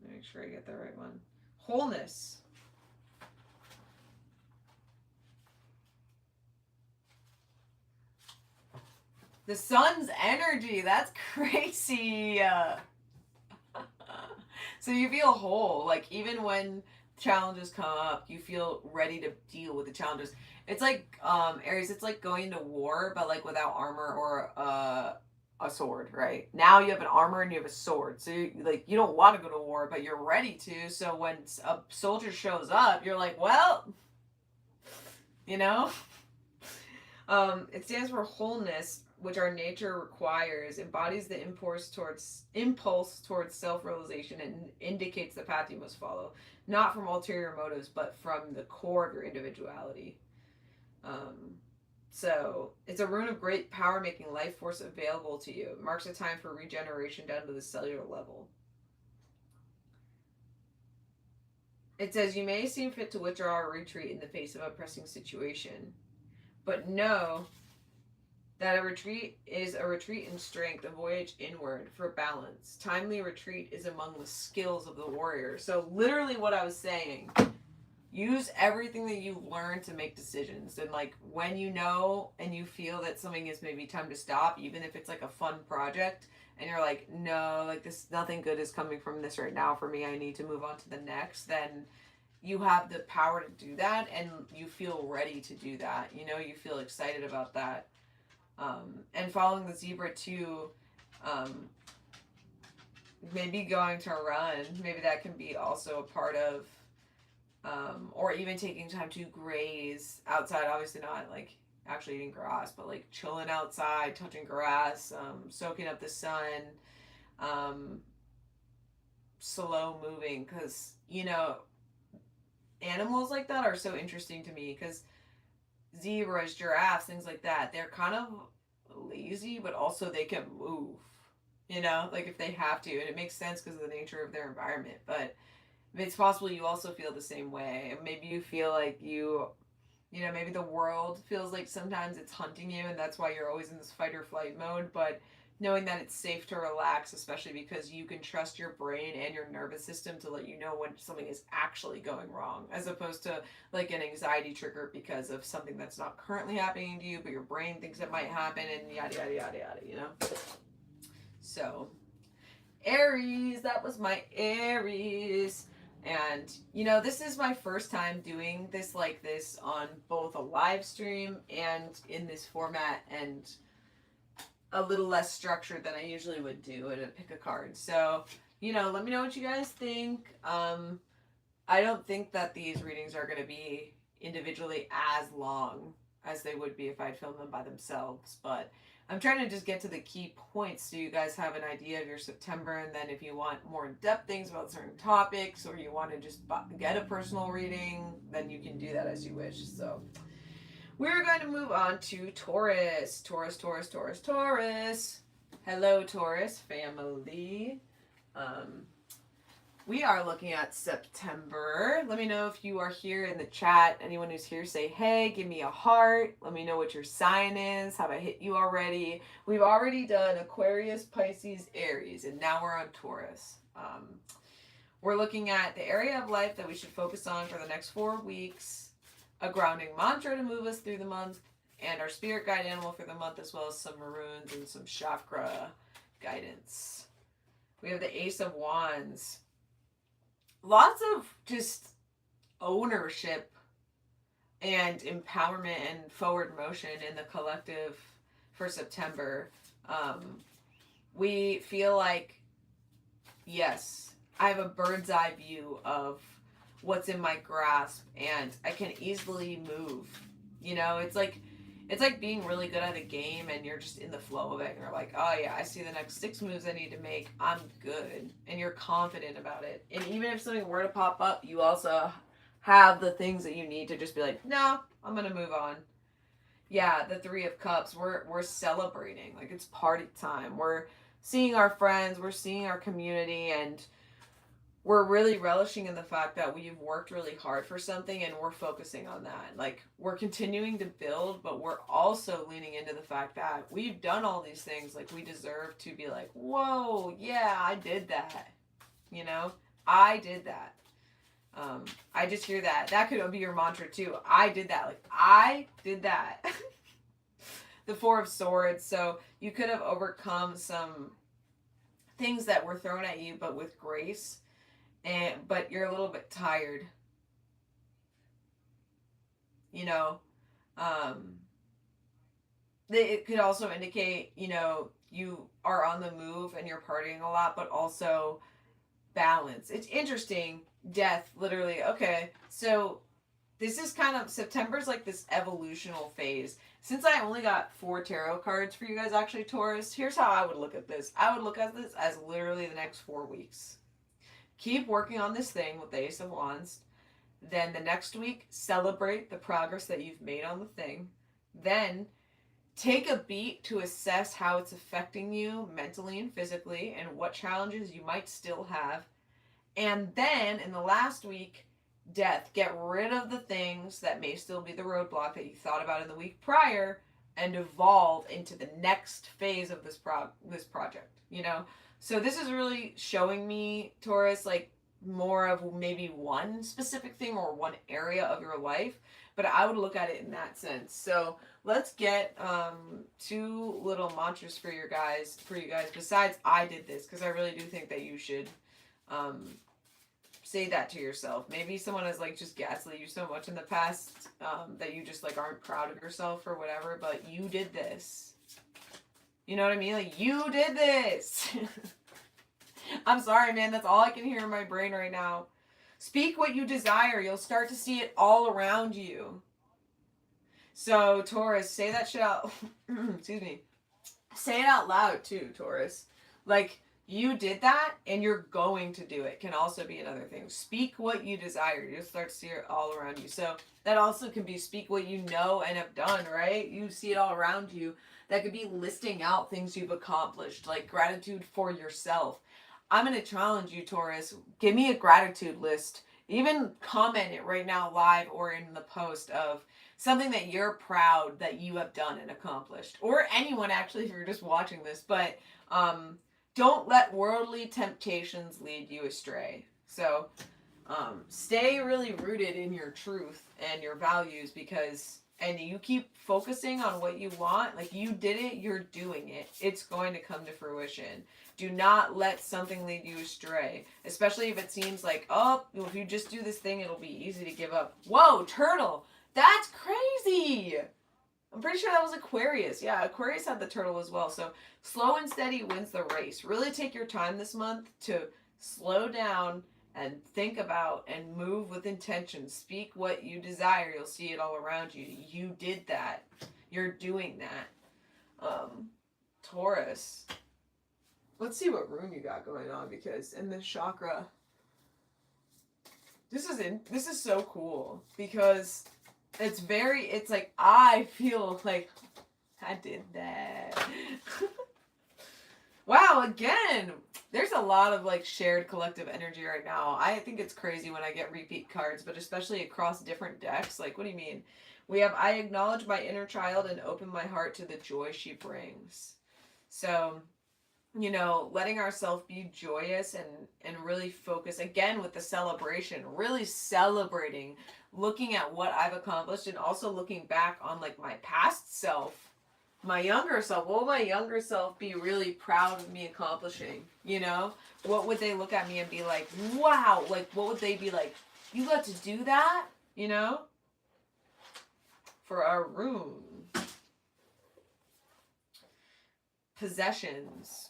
let me make sure I get the right one. Wholeness. The sun's energy. That's crazy. So you feel whole. Like, even when challenges come up, you feel ready to deal with the challenges. It's like, Aries, it's like going to war, but like without armor or a sword, right? Now you have an armor and you have a sword. So you don't want to go to war, but you're ready to. So when a soldier shows up, you're like, well, you know? It stands for wholeness, which our nature requires, embodies the impulse towards self-realization, and indicates the path you must follow, not from ulterior motives, but from the core of your individuality. So it's a rune of great power, making life force available to you. It marks a time for regeneration down to the cellular level. It says, you may seem fit to withdraw or retreat in the face of a pressing situation, but know that a retreat is a retreat in strength, a voyage inward for balance. Timely retreat is among the skills of the warrior. So literally what I was saying, use everything that you learn to make decisions. And like when you know and you feel that something is maybe time to stop, even if it's like a fun project and you're like, no, like this, nothing good is coming from this right now for me, I need to move on to the next, then you have the power to do that and you feel ready to do that. You know, you feel excited about that. And following the zebra too, maybe going to run, maybe that can be also a part of, or even taking time to graze outside. Obviously not like actually eating grass, but like chilling outside, touching grass, soaking up the sun, slow moving, because you know, animals like that are so interesting to me, because zebras, giraffes, things like that, they're kind of lazy, but also they can move, you know, like if they have to. And it makes sense because of the nature of their environment. But it's possible you also feel the same way. Maybe you feel like you know, maybe the world feels like sometimes it's hunting you and that's why you're always in this fight or flight mode. But knowing that it's safe to relax, especially because you can trust your brain and your nervous system to let you know when something is actually going wrong, as opposed to like an anxiety trigger because of something that's not currently happening to you, but your brain thinks it might happen, and yada, yada, yada, yada, you know? So, Aries, that was my Aries. And, you know, this is my first time doing this like this on both a live stream and in this format, and a little less structured than I usually would do and pick a card. So, you know, let me know what you guys think. I don't think that these readings are going to be individually as long as they would be if I'd filmed them by themselves, but I'm trying to just get to the key points so you guys have an idea of your September, and then if you want more in-depth things about certain topics, or you want to just get a personal reading, then you can do that as you wish. So we're going to move on to Taurus. Taurus, Taurus, Taurus, Taurus. Hello, Taurus family. We are looking at September. Let me know if you are here in the chat. Anyone who's here, say hey, give me a heart. Let me know what your sign is. Have I hit you already? We've already done Aquarius, Pisces, Aries, and now we're on Taurus. We're looking at the area of life that we should focus on for the next 4 weeks, a grounding mantra to move us through the month, and our spirit guide animal for the month, as well as some runes and some chakra guidance. We have the Ace of Wands. Lots of just ownership and empowerment and forward motion in the collective for September. We feel like, yes, I have a bird's eye view of what's in my grasp and I can easily move. You know, it's like being really good at a game and you're just in the flow of it and you're like, oh yeah, I see the next 6 moves I need to make. I'm good. And you're confident about it. And even if something were to pop up, you also have the things that you need to just be like, no, I'm going to move on. Yeah, the 3 of Cups, we're celebrating. Like, it's party time. We're seeing our friends, we're seeing our community, and we're really relishing in the fact that we've worked really hard for something and we're focusing on that. Like, we're continuing to build, but we're also leaning into the fact that we've done all these things. Like, we deserve to be like, whoa, yeah, I did that. You know, I did that. I just hear that. That could be your mantra too. I did that. Like, I did that. The 4 of Swords. So you could have overcome some things that were thrown at you, but with grace. But you're a little bit tired, you know. It could also indicate, you know, you are on the move and you're partying a lot, but also balance. It's interesting. Death, literally. Okay, so this is kind of, September's like this evolutional phase. Since I only got 4 tarot cards for you guys, actually, Taurus, here's how I would look at this. I would look at this as literally the next 4 weeks. Keep working on this thing with the Ace of Wands. Then the next week, celebrate the progress that you've made on the thing. Then take a beat to assess how it's affecting you mentally and physically and what challenges you might still have. And then in the last week, death. Get rid of the things that may still be the roadblock that you thought about in the week prior and evolve into the next phase of this project, you know? So this is really showing me, Taurus, like more of maybe one specific thing or one area of your life, but I would look at it in that sense. So let's get two little mantras for you guys. Besides, I did this because I really do think that you should say that to yourself. Maybe someone has like just gaslit you so much in the past that you just like aren't proud of yourself or whatever, but you did this. You know what I mean? Like, you did this. I'm sorry, man. That's all I can hear in my brain right now. Speak what you desire. You'll start to see it all around you. So, Taurus, say that shit out. Excuse me. Say it out loud, too, Taurus. Like, you did that, and you're going to do it. Can also be another thing. Speak what you desire. You'll start to see it all around you. So, that also can be speak what you know and have done, right? You see it all around you. That could be listing out things you've accomplished, like gratitude for yourself. I'm going to challenge you, Taurus. Give me a gratitude list. Even comment it right now live or in the post of something that you're proud that you have done and accomplished. Or anyone, actually, if you're just watching this. But don't let worldly temptations lead you astray. So stay really rooted in your truth and your values and you keep focusing on what you want. Like, you did it, you're doing it. It's going to come to fruition. Do not let something lead you astray. Especially if it seems like, oh, if you just do this thing, it'll be easy to give up. Whoa, turtle! That's crazy! I'm pretty sure that was Aquarius. Yeah, Aquarius had the turtle as well. So slow and steady wins the race. Really take your time this month to slow down and think about and move with intention. Speak what you desire. You'll see it all around you. You did that. You're doing that. Taurus. Let's see what rune you got going on, because in this chakra, this is so cool because it's like I feel like I did that. Wow, again, there's a lot of like shared collective energy right now. I think it's crazy when I get repeat cards, but especially across different decks. Like, what do you mean? We have, I acknowledge my inner child and open my heart to the joy she brings. So, you know, letting ourselves be joyous and really focus, again, with the celebration, really celebrating, looking at what I've accomplished and also looking back on like my past self. My younger self, what would my younger self be really proud of me accomplishing? You know, what would they look at me and be like, wow, like what would they be like, you got to do that, you know? For our rune. Possessions.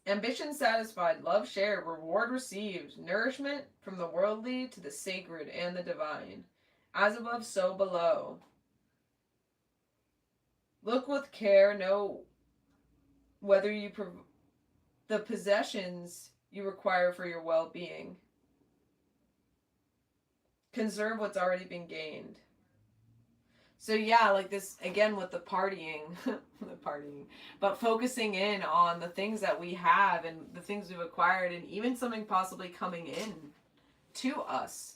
Ambition satisfied, love shared, reward received, nourishment from the worldly to the sacred and the divine. As above, so below. Look with care, know whether you the possessions you require for your well-being. Conserve what's already been gained. So yeah, like this, again, with the partying, but focusing in on the things that we have and the things we've acquired and even something possibly coming in to us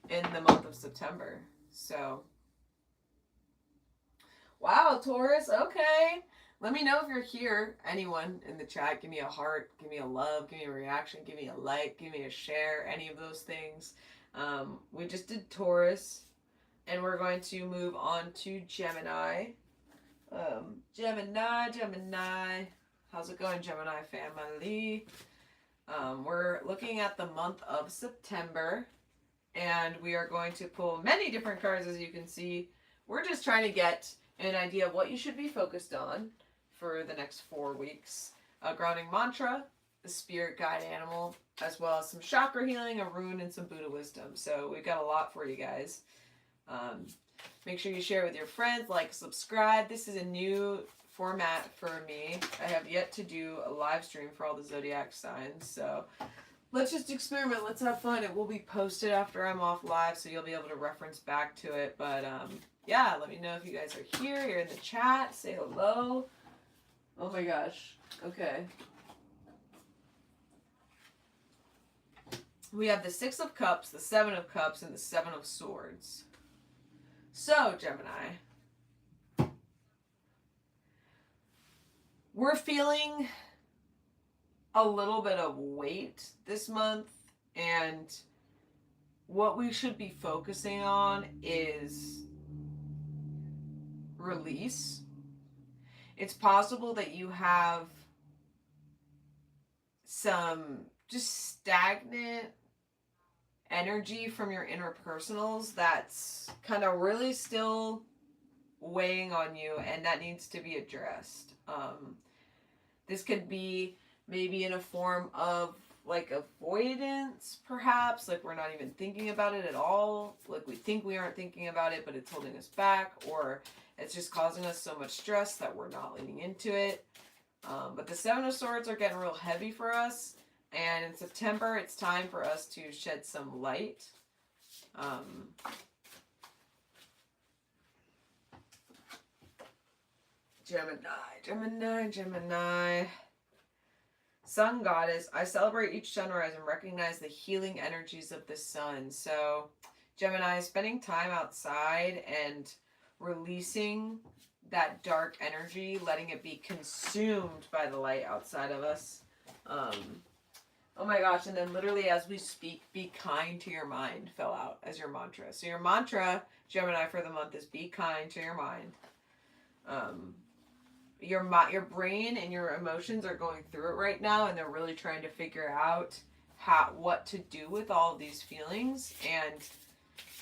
in the month of September. So, wow, Taurus, okay. Let me know if you're here. Anyone in the chat, give me a heart, give me a love, give me a reaction, give me a like, give me a share, any of those things. We just did Taurus. And we're going to move on to Gemini. Gemini. How's it going, Gemini family? We're looking at the month of September. And we are going to pull many different cards, as you can see. We're just trying to get an idea of what you should be focused on for the next 4 weeks. A grounding mantra, a spirit guide animal, as well as some chakra healing, a rune, and some Buddha wisdom. So we've got a lot for you guys. Make sure you share with your friends, like, subscribe. This is a new format for me. I have yet to do a live stream for all the zodiac signs, so let's just experiment. Let's have fun. It will be posted after I'm off live, so you'll be able to reference back to it. But yeah, let me know if you guys are here. You're in the chat. Say hello. Oh my gosh. Okay. We have the Six of Cups, the Seven of Cups, and the Seven of Swords. So, Gemini, we're feeling a little bit of weight this month, and what we should be focusing on is release. It's possible that you have some just stagnant energy from your interpersonals that's kind of really still weighing on you, and that needs to be addressed. This could be maybe in a form of like avoidance, perhaps, like we're not even thinking about it at all, like we think we aren't thinking about it but it's holding us back, or it's just causing us so much stress that we're not leaning into it. But the Seven of Swords are getting real heavy for us, and in September it's time for us to shed some light. Gemini. Sun Goddess, I celebrate each sunrise and recognize the healing energies of the sun. So, Gemini, spending time outside and releasing that dark energy, letting it be consumed by the light outside of us. Oh my gosh, and then literally as we speak, be kind to your mind fell out as your mantra. So your mantra, Gemini, for the month is be kind to your mind. Your brain and your emotions are going through it right now, and they're really trying to figure out what to do with all of these feelings, and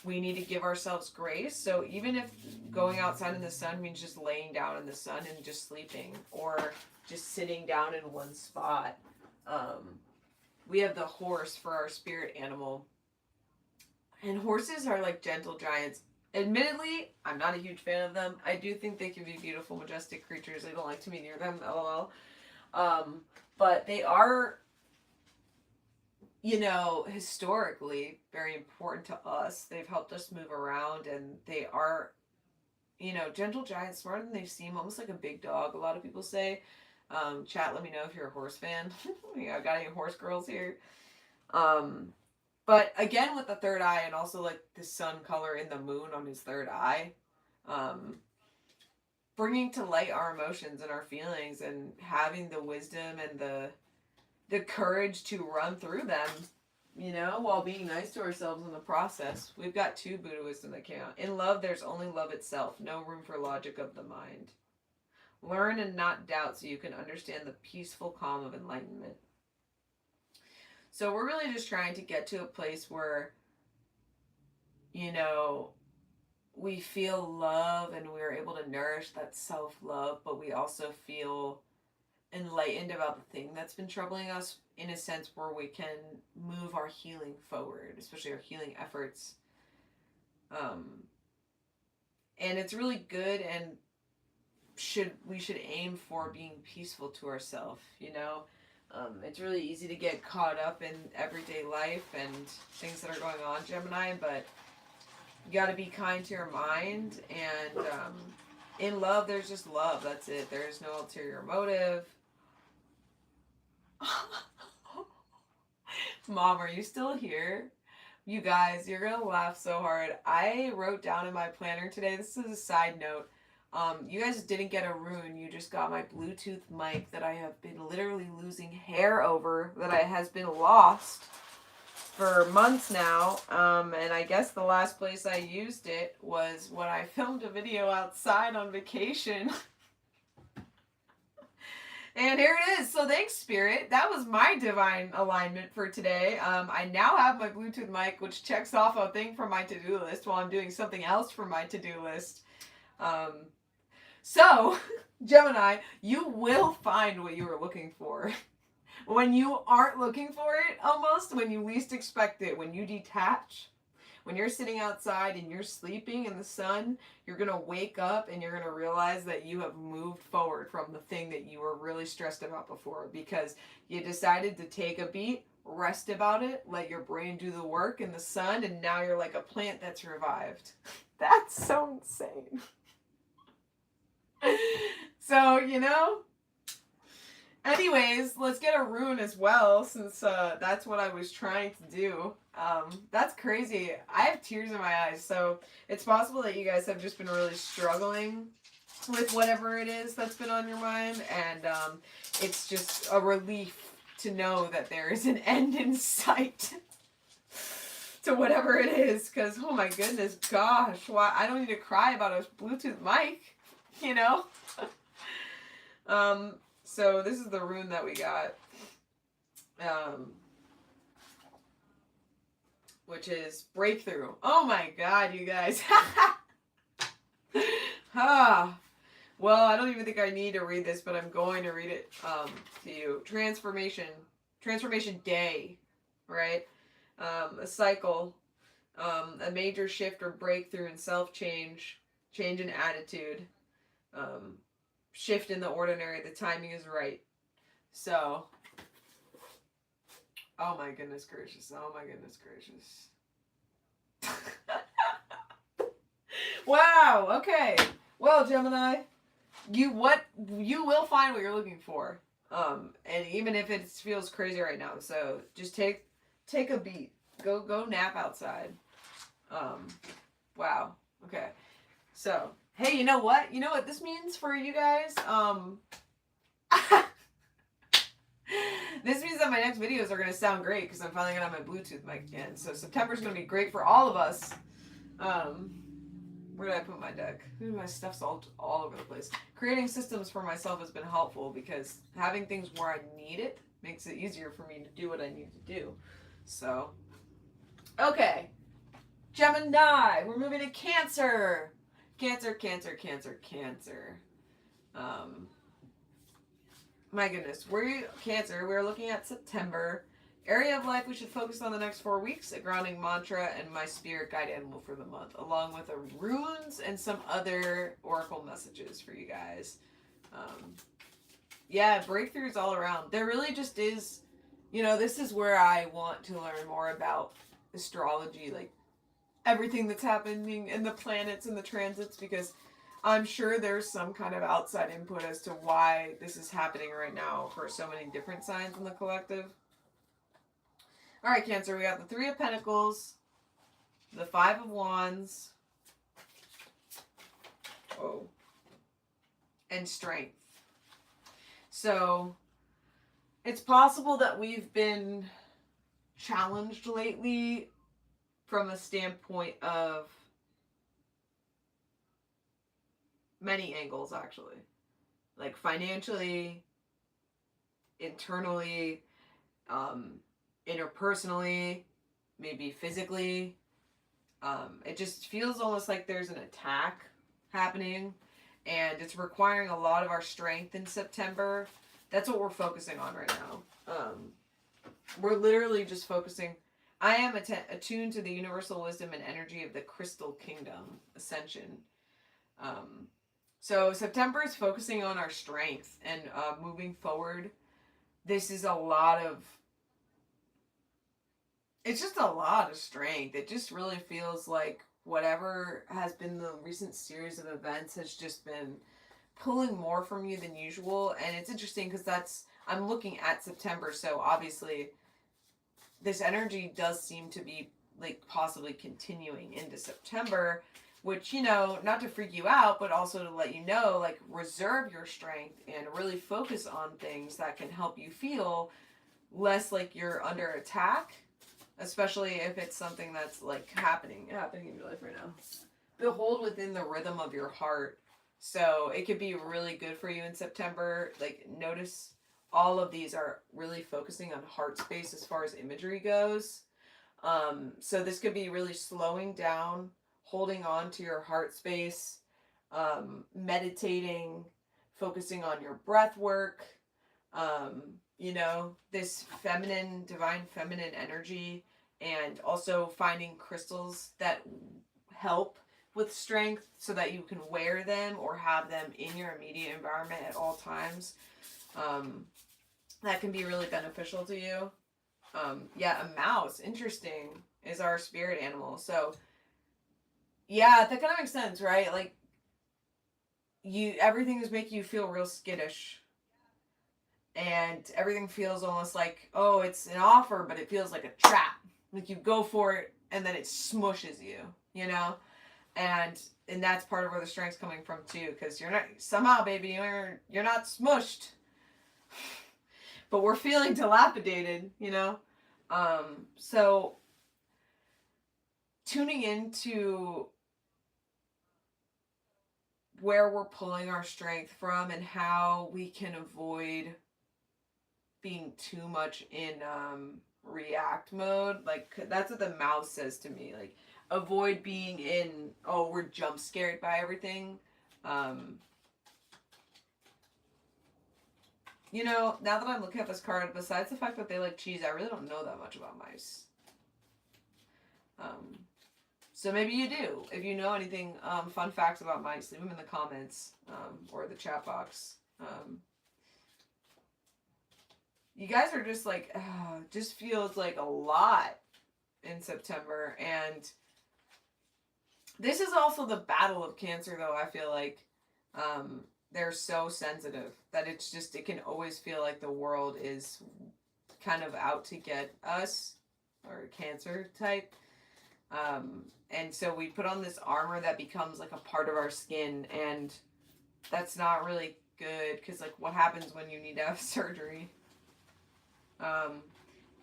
we need to give ourselves grace. So even if going outside in the sun means just laying down in the sun and just sleeping, or just sitting down in one spot, we have the horse for our spirit animal, and horses are like gentle giants. Admittedly, I'm not a huge fan of them. I do think they can be beautiful, majestic creatures. I don't like to be near them, lol. But they are, historically very important to us. They've helped us move around, and they are, gentle giants, smarter than they seem, almost like a big dog, a lot of people say. Chat, let me know if you're a horse fan. I got any horse girls here. But again, with the third eye, and also like the sun color in the moon on his third eye, bringing to light our emotions and our feelings, and having the wisdom and the courage to run through them, while being nice to ourselves in the process. We've got 2 Buddha wisdom that came out. In love, there's only love itself. No room for logic of the mind. Learn and not doubt so you can understand the peaceful calm of enlightenment. So we're really just trying to get to a place where, we feel love and we're able to nourish that self-love, but we also feel enlightened about the thing that's been troubling us, in a sense where we can move our healing forward, especially our healing efforts. And it's really good, and we should aim for being peaceful to ourselves, It's really easy to get caught up in everyday life and things that are going on, Gemini, but you got to be kind to your mind, and in love, there's just love. That's it. There is no ulterior motive. Mom, are you still here? You guys, you're going to laugh so hard. I wrote down in my planner today, this is a side note, you guys didn't get a rune, you just got my Bluetooth mic that I have been literally losing hair over, that has been lost for months now, and I guess the last place I used it was when I filmed a video outside on vacation. And here it is. So thanks, Spirit. That was my divine alignment for today. I now have my Bluetooth mic, which checks off a thing from my to-do list while I'm doing something else for my to-do list. So, Gemini, you will find what you were looking for. When you aren't looking for it, almost, when you least expect it, when you detach, when you're sitting outside and you're sleeping in the sun, you're going to wake up and you're going to realize that you have moved forward from the thing that you were really stressed about before, because you decided to take a beat rest about it, let your brain do the work in the sun, and now you're like a plant that's revived. That's so insane. So, you know, anyways, let's get a rune as well, since that's what I was trying to do. That's crazy. I have tears in my eyes, so it's possible that you guys have just been really struggling with whatever it is that's been on your mind, and it's just a relief to know that there is an end in sight to whatever it is, because, oh my goodness, gosh, why I don't need to cry about a Bluetooth mic, you know? So this is the rune that we got, which is breakthrough. Oh my god, you guys. Well, I don't even think I need to read this, but I'm going to read it to you. Transformation day, right? A cycle, a major shift or breakthrough in self-change, change in attitude, shift in the ordinary, the timing is right. So, oh my goodness gracious, oh my goodness gracious. Wow, okay. Well, Gemini, you will find what you're looking for. And even if it feels crazy right now, so just take a beat. Go nap outside. Wow. Okay. So, hey, you know what? You know what this means for you guys? This means that my next videos are going to sound great because I'm finally going to have my Bluetooth mic again. So September's going to be great for all of us. Where did I put my deck? My stuff's all over the place. Creating systems for myself has been helpful because having things where I need it makes it easier for me to do what I need to do. So, okay. Gemini, we're moving to Cancer. Cancer. My goodness, Cancer, we're looking at September. Area of life we should focus on the next 4 weeks, a grounding mantra, and my spirit guide animal for the month, along with the runes and some other oracle messages for you guys. Yeah, breakthroughs all around. There really just is, you know, this is where I want to learn more about astrology, like everything that's happening in the planets and the transits, because I'm sure there's some kind of outside input as to why this is happening right now for so many different signs in the collective. All right, Cancer, we got the Three of Pentacles, the Five of Wands, and Strength. So, it's possible that we've been challenged lately from a standpoint of many angles, actually. Like financially, internally, interpersonally, maybe physically. It just feels almost like there's an attack happening, and it's requiring a lot of our strength in September. That's what we're focusing on right now. We're literally just focusing. I am attuned to the universal wisdom and energy of the crystal kingdom, ascension. So September is focusing on our strength and moving forward. This is a lot of, it's just a lot of strength. It just really feels like whatever has been the recent series of events has just been pulling more from you than usual. And it's interesting because I'm looking at September, so obviously this energy does seem to be like possibly continuing into September, which, you know, not to freak you out, but also to let you know, like, reserve your strength and really focus on things that can help you feel less like you're under attack, especially if it's something that's like happening in your life right now. Behold within the rhythm of your heart. So it could be really good for you in September. Like, notice all of these are really focusing on heart space as far as imagery goes. So this could be really slowing down, holding on to your heart space, meditating, focusing on your breath work, you know, this feminine, divine feminine energy, and also finding crystals that help with strength so that you can wear them or have them in your immediate environment at all times. That can be really beneficial to you. Yeah, a mouse, interesting, is our spirit animal. So yeah, that kind of makes sense, right? Like, everything is making you feel real skittish, and everything feels almost like, oh, it's an offer, but it feels like a trap. Like, you go for it and then it smushes you, you know? And that's part of where the strength's coming from too, because you're not, somehow, baby, you're not smushed, but we're feeling dilapidated, you know? So tuning into where we're pulling our strength from and how we can avoid being too much in react mode. Like, that's what the mouse says to me. Like, avoid being in, oh, we're jump scared by everything. You know, now that I'm looking at this card, besides the fact that they like cheese, I really don't know that much about mice. So maybe you do. If you know anything, fun facts about mice, leave them in the comments, or the chat box. You guys are just like, just feels like a lot in September. And this is also the battle of Cancer, though, I feel like. They're so sensitive that it's just, it can always feel like the world is kind of out to get us, or Cancer type. And so we put on this armor that becomes like a part of our skin, and that's not really good, because like, what happens when you need to have surgery?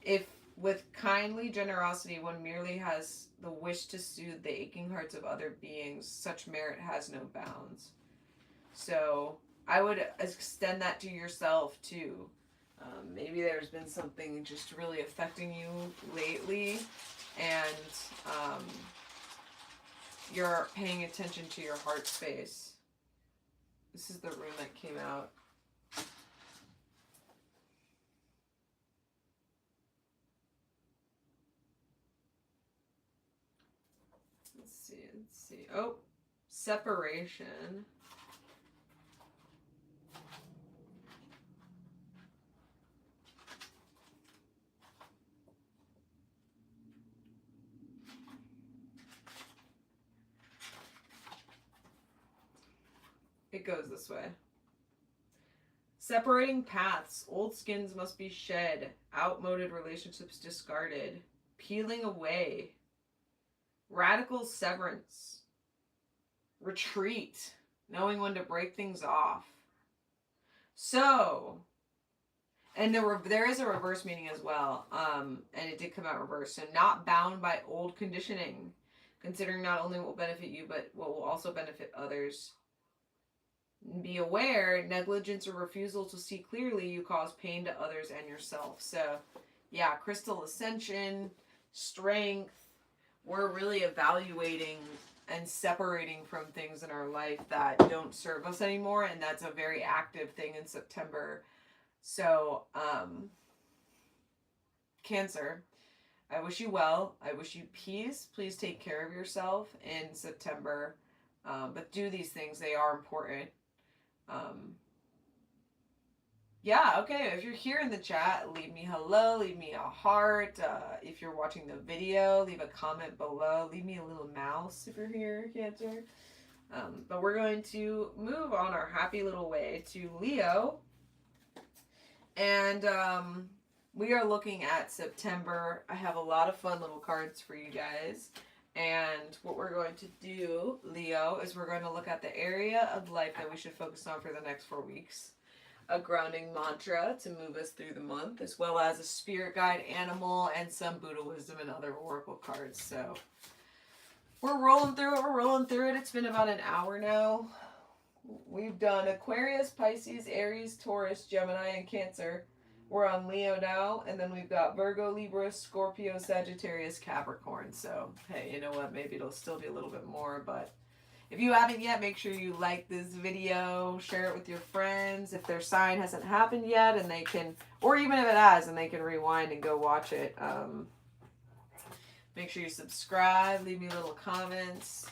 If with kindly generosity one merely has the wish to soothe the aching hearts of other beings, such merit has no bounds. So I would extend that to yourself too. Maybe there's been something just really affecting you lately, and you're paying attention to your heart space. This is the rune that came out. Let's see. Oh, separation. It goes this way. Separating paths. Old skins must be shed. Outmoded relationships discarded. Peeling away. Radical severance. Retreat. Knowing when to break things off. So, and there is a reverse meaning as well. And it did come out reverse. So, not bound by old conditioning. Considering not only what will benefit you, but what will also benefit others. Be aware, negligence or refusal to see clearly, you cause pain to others and yourself. So, yeah, crystal ascension, strength. We're really evaluating and separating from things in our life that don't serve us anymore, and that's a very active thing in September. So, Cancer, I wish you well. I wish you peace. Please take care of yourself in September. But do these things. They are important. Yeah, okay, if you're here in the chat, leave me hello, leave me a heart. If you're watching the video, leave a comment below. Leave me a little mouse if you're here, Cancer. But we're going to move on our happy little way to Leo. And we are looking at September. I have a lot of fun little cards for you guys. And what we're going to do, Leo, is we're going to look at the area of life that we should focus on for the next 4 weeks. A grounding mantra to move us through the month, as well as a spirit guide animal and some Buddha wisdom and other oracle cards. So we're rolling through it. It's been about an hour now. We've done Aquarius, Pisces, Aries, Taurus, Gemini, and Cancer. We're on Leo now, and then we've got Virgo, Libra, Scorpio, Sagittarius, Capricorn. So, hey, you know what? Maybe it'll still be a little bit more, but if you haven't yet, make sure you like this video, share it with your friends. If their sign hasn't happened yet, and they can, or even if it has, and they can rewind and go watch it. Make sure you subscribe, leave me little comments.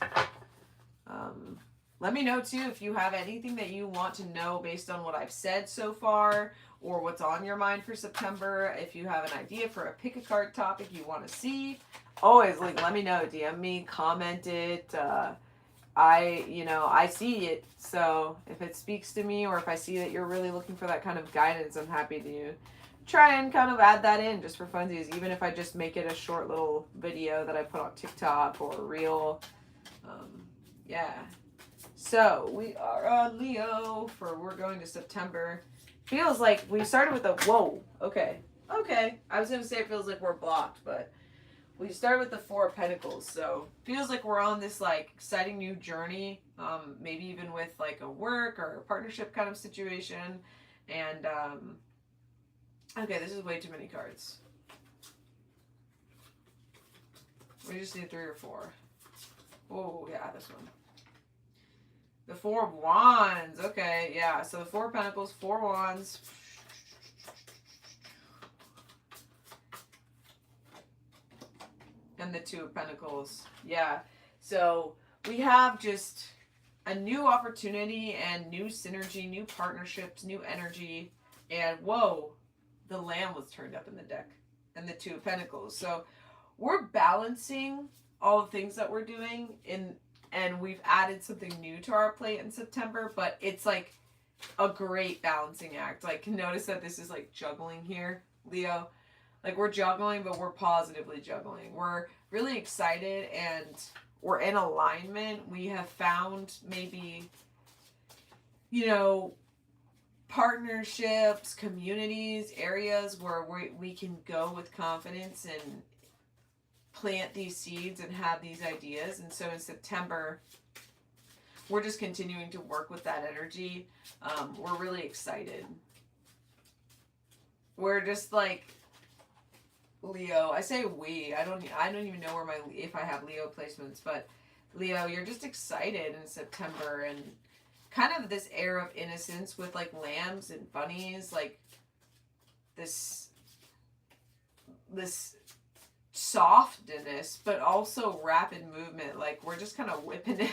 Let me know too if you have anything that you want to know based on what I've said so far, or what's on your mind for September. If you have an idea for a pick a card topic you want to see, always let me know. DM me, comment it. I see it. So if it speaks to me, or if I see that you're really looking for that kind of guidance, I'm happy to try and kind of add that in just for funsies, even if I just make it a short little video that I put on TikTok or a reel. Yeah. So we are on Leo we're going to September. Feels like we started with okay. I was going to say it feels like we're blocked, but we started with the Four of Pentacles. So feels like we're on this like exciting new journey. Maybe even with like a work or a partnership kind of situation. And, okay, this is way too many cards. We just need 3 or 4. Oh, yeah, this one. The Four of Wands. Okay, yeah. So the Four of Pentacles, 4 Wands. And the Two of Pentacles. Yeah. So we have just a new opportunity and new synergy, new partnerships, new energy. And whoa, the Lamb was turned up in the deck. And the Two of Pentacles. So we're balancing all the things that we're doing and we've added something new to our plate in September, but it's like a great balancing act. Like, notice that this is like juggling here, Leo. Like, we're juggling, but we're positively juggling. We're really excited and we're in alignment. We have found maybe, partnerships, communities, areas where we can go with confidence and plant these seeds and have these ideas. And so in September, we're just continuing to work with that energy. We're really excited. We're just like Leo. I say we. I don't even know if I have Leo placements, but Leo, you're just excited in September and kind of this air of innocence with like lambs and bunnies, like this softness, but also rapid movement. Like, we're just kind of whipping it.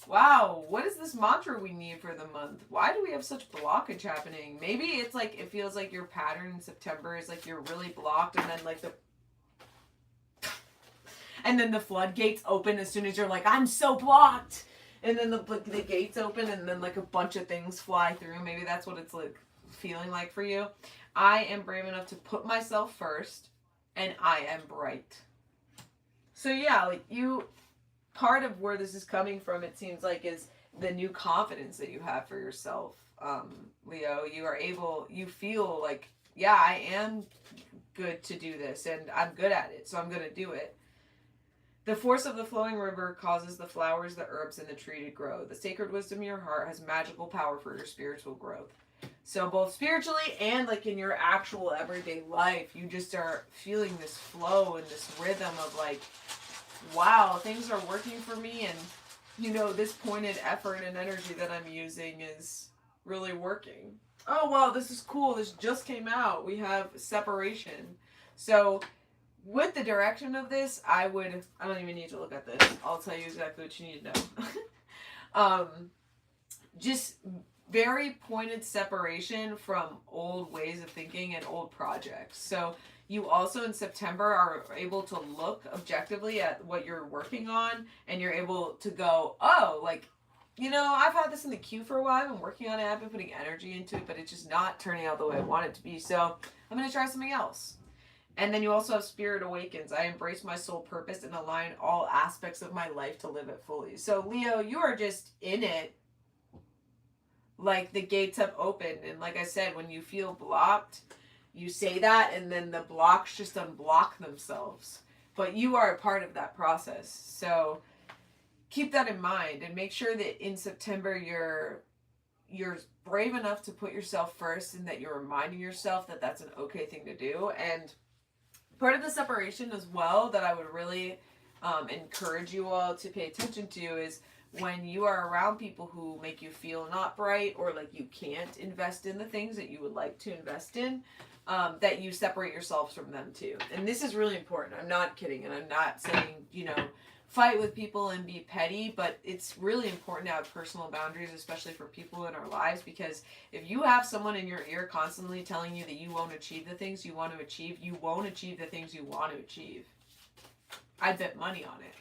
Wow, what is this mantra we need for the month? Why do we have such blockage happening? Maybe it's like, it feels like your pattern in September is like you're really blocked, and then like the floodgates open as soon as you're like, I'm so blocked. And then the gates open, and then like a bunch of things fly through. Maybe that's what it's like feeling like for you. I am brave enough to put myself first, and I am bright. So yeah, like part of where this is coming from, it seems like, is the new confidence that you have for yourself. Leo, you feel like, yeah, I am good to do this, and I'm good at it, so I'm going to do it. The force of the flowing river causes the flowers, the herbs, and the tree to grow. The sacred wisdom in your heart has magical power for your spiritual growth. So both spiritually and like in your actual everyday life, you just are feeling this flow and this rhythm of like, wow, things are working for me, and this pointed effort and energy that I'm using is really working. Oh, wow, this is cool. This just came out. We have separation. So with the direction of this, I don't even need to look at this. I'll tell you exactly what you need to know. Just very pointed separation from old ways of thinking and old projects. So you also in September are able to look objectively at what you're working on, and you're able to go, oh, like, I've had this in the queue for a while. I've been working on it. I've been putting energy into it, but it's just not turning out the way I want it to be. So I'm going to try something else. And then you also have Spirit Awakens. I embrace my soul purpose and align all aspects of my life to live it fully. So Leo, you are just in it. Like, the gates have opened. And like I said, when you feel blocked, you say that, and then the blocks just unblock themselves. But you are a part of that process. So keep that in mind, and make sure that in September you're brave enough to put yourself first, and that you're reminding yourself that that's an okay thing to do. And part of the separation as well that I would really encourage you all to pay attention to is when you are around people who make you feel not bright, or like you can't invest in the things that you would like to invest in, that you separate yourselves from them too. And this is really important. I'm not kidding, and I'm not saying, fight with people and be petty, but it's really important to have personal boundaries, especially for people in our lives, because if you have someone in your ear constantly telling you that you won't achieve the things you want to achieve, you won't achieve the things you want to achieve. I'd bet money on it.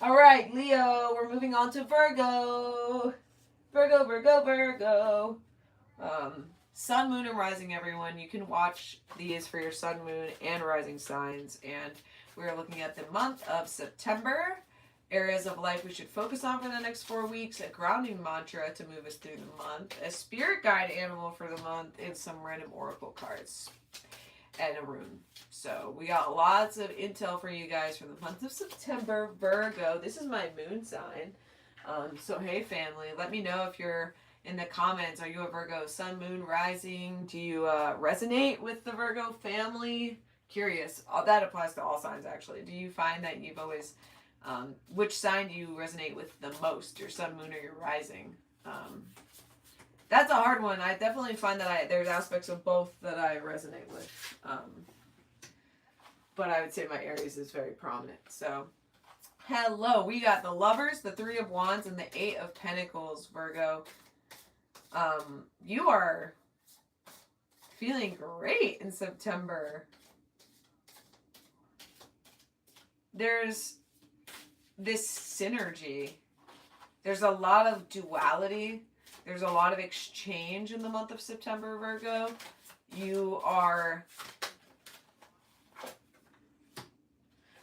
All right, Leo, we're moving on to Virgo. Virgo. Sun, moon, and rising, everyone. You can watch these for your sun, moon, and rising signs. And we're looking at the month of September. Areas of life we should focus on for the next 4 weeks. A grounding mantra to move us through the month. A spirit guide animal for the month. And some random oracle cards. And a rune. So we got lots of intel for you guys for the month of September. Virgo. This is my moon sign. So hey, family. Let me know if you're in the comments. Are you a Virgo sun, moon, rising? Do you resonate with the Virgo family? Curious. That applies to all signs, actually. Do you find that you've always, which sign do you resonate with the most? Your sun, moon, or your rising? That's a hard one. I definitely find that there's aspects of both that I resonate with. But I would say my Aries is very prominent. So, hello. We got the Lovers, the Three of Wands, and the Eight of Pentacles, Virgo. You are feeling great in September. There's this synergy. There's a lot of duality. There's a lot of exchange in the month of September, Virgo. You are...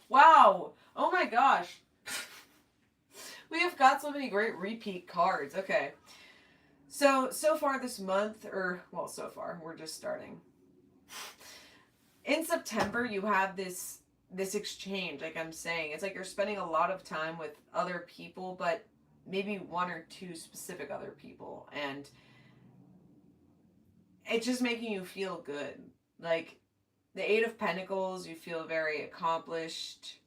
Wow! Oh my gosh! We have got so many great repeat cards. Okay. So far this month, so far, we're just starting. In September, you have this exchange, like I'm saying. It's like you're spending a lot of time with other people, but maybe one or two specific other people. And it's just making you feel good. Like, the Eight of Pentacles, you feel very accomplished.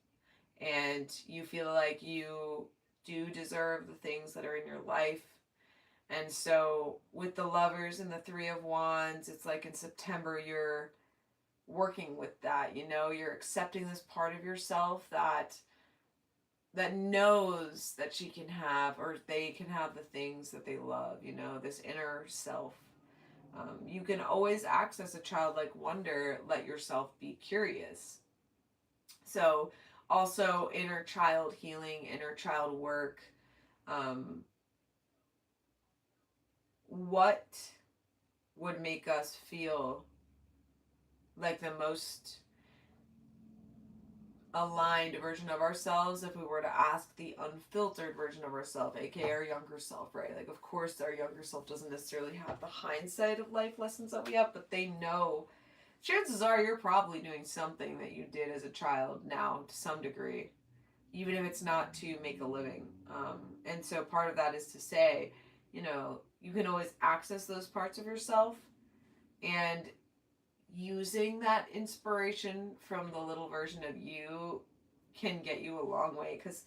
And you feel like you do deserve the things that are in your life. And so with the Lovers and the Three of Wands, it's like in September you're working with that, you're accepting this part of yourself that knows that she can have, or they can have, the things that they love, this inner self. You can always access a childlike wonder, let yourself be curious. So also inner child healing, inner child work. What would make us feel like the most aligned version of ourselves if we were to ask the unfiltered version of ourselves, aka our younger self, right? Like, of course, our younger self doesn't necessarily have the hindsight of life lessons that we have, but they know. Chances are you're probably doing something that you did as a child now to some degree, even if it's not to make a living. And so part of that is to say, you can always access those parts of yourself, and using that inspiration from the little version of you can get you a long way. Because,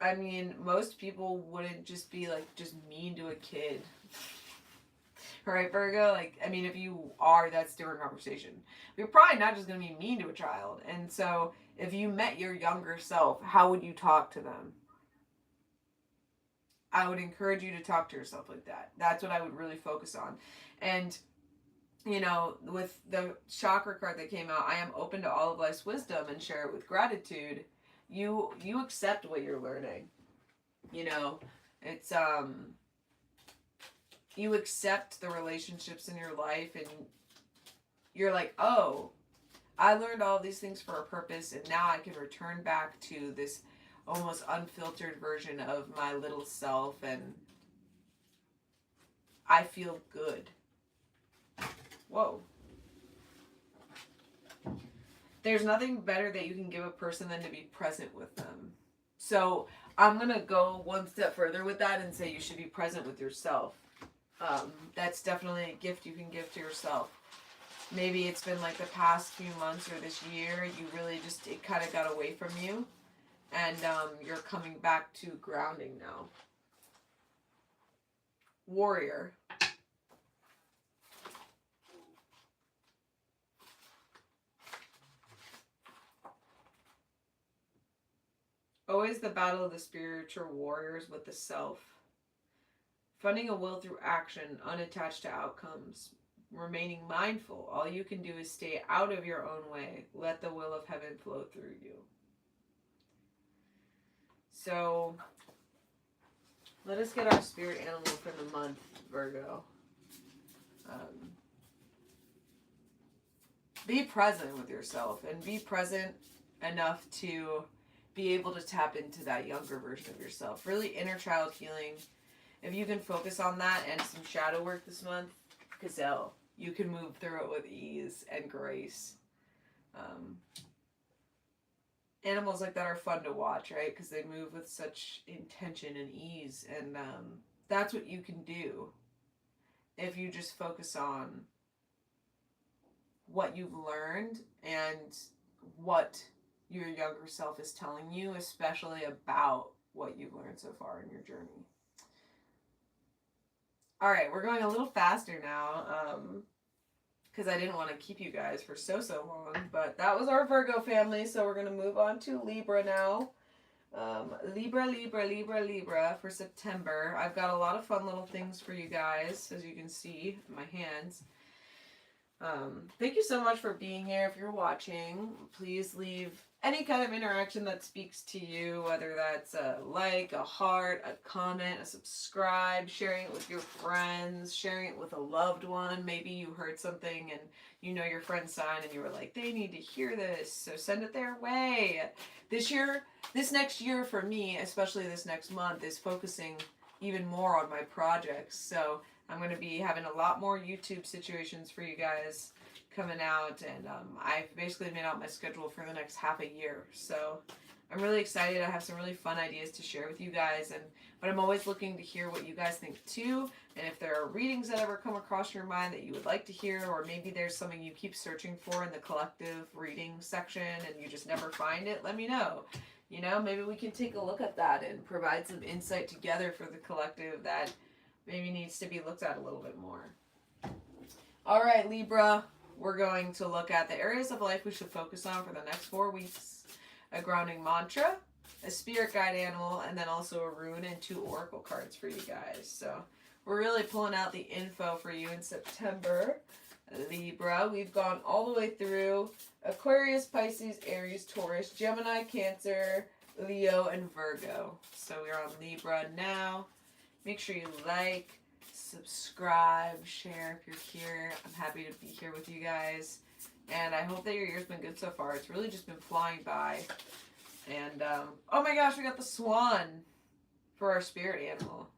I mean, most people wouldn't just be, just mean to a kid. Right, Virgo? If you are, that's a different conversation. You're probably not just going to be mean to a child. And so, if you met your younger self, how would you talk to them? I would encourage you to talk to yourself like that. That's what I would really focus on. And, with the chakra card that came out, I am open to all of life's wisdom and share it with gratitude. You accept what you're learning. It's, you accept the relationships in your life, and you're like, oh, I learned all these things for a purpose, and now I can return back to this almost unfiltered version of my little self, and I feel good. Whoa. There's nothing better that you can give a person than to be present with them. So I'm going to go one step further with that and say you should be present with yourself. That's definitely a gift you can give to yourself. Maybe it's been like the past few months or this year, you really it kind of got away from you. And you're coming back to grounding now. Warrior. Always the battle of the spiritual warriors with the self. Funding a will through action, unattached to outcomes. Remaining mindful. All you can do is stay out of your own way. Let the will of heaven flow through you. So, let us get our spirit animal for the month, Virgo. Be present with yourself and be present enough to be able to tap into that younger version of yourself. Really inner child healing. If you can focus on that and some shadow work this month, gazelle, you can move through it with ease and grace. Animals like that are fun to watch, right? Because they move with such intention and ease. And that's what you can do if you just focus on what you've learned and what your younger self is telling you, especially about what you've learned so far in your journey. All right, we're going a little faster now because I didn't want to keep you guys for so long, but that was our Virgo family, so we're going to move on to Libra now. Libra for September. I've got a lot of fun little things for you guys, as you can see in my hands. Thank you so much for being here. If you're watching, please leave any kind of interaction that speaks to you, whether that's a like, a heart, a comment, a subscribe, sharing it with your friends, sharing it with a loved one. Maybe you heard something and you know your friend's sign and you were like, they need to hear this, so send it their way. This next year for me, especially this next month, is focusing even more on my projects. So I'm going to be having a lot more YouTube situations for you guys coming out, and I've basically made out my schedule for the next half a year. So I'm really excited. I have some really fun ideas to share with you guys, but I'm always looking to hear what you guys think too, and if there are readings that ever come across your mind that you would like to hear, or maybe there's something you keep searching for in the collective reading section and you just never find it, let me know. You know, maybe we can take a look at that and provide some insight together for the collective that maybe needs to be looked at a little bit more. All right, Libra, we're going to look at the areas of life we should focus on for the next 4 weeks. A grounding mantra, a spirit guide animal, and then also a rune and 2 oracle cards for you guys. So we're really pulling out the info for you in September. Libra, we've gone all the way through Aquarius, Pisces, Aries, Taurus, Gemini, Cancer, Leo, and Virgo. So we're on Libra now. Make sure you like, subscribe, share if you're here. I'm happy to be here with you guys. And I hope that your year's been good so far. It's really just been flying by. And, oh my gosh, we got the swan for our spirit animal.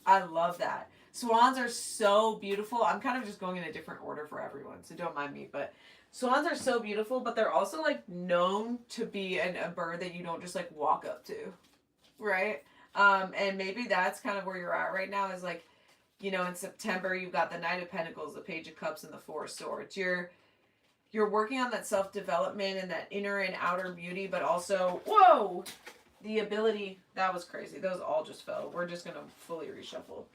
I love that. Swans are so beautiful. I'm kind of just going in a different order for everyone, so don't mind me. But swans are so beautiful, but they're also, like, known to be a bird that you don't just, like, walk up to, right? And maybe that's kind of where you're at right now is, like, you know, in September, you've got the Knight of Pentacles, the Page of Cups, and the Four of Swords. You're working on that self-development and that inner and outer beauty, but also, whoa, the ability, that was crazy. Those all just fell. We're just going to fully reshuffle.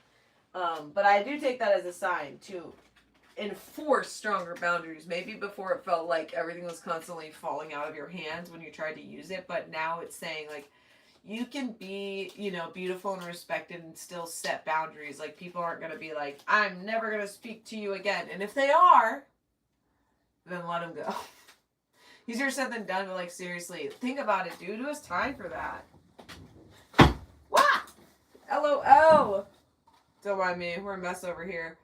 But I do take that as a sign to enforce stronger boundaries. Maybe before it felt like everything was constantly falling out of your hands when you tried to use it, but now it's saying, like, you can be, you know, beautiful and respected and still set boundaries. Like, people aren't going to be like, I'm never going to speak to you again. And if they are, then let them go. Easier said than done, but, like, seriously, think about it, dude. It was time for that. What? LOL. Don't mind me. We're a mess over here.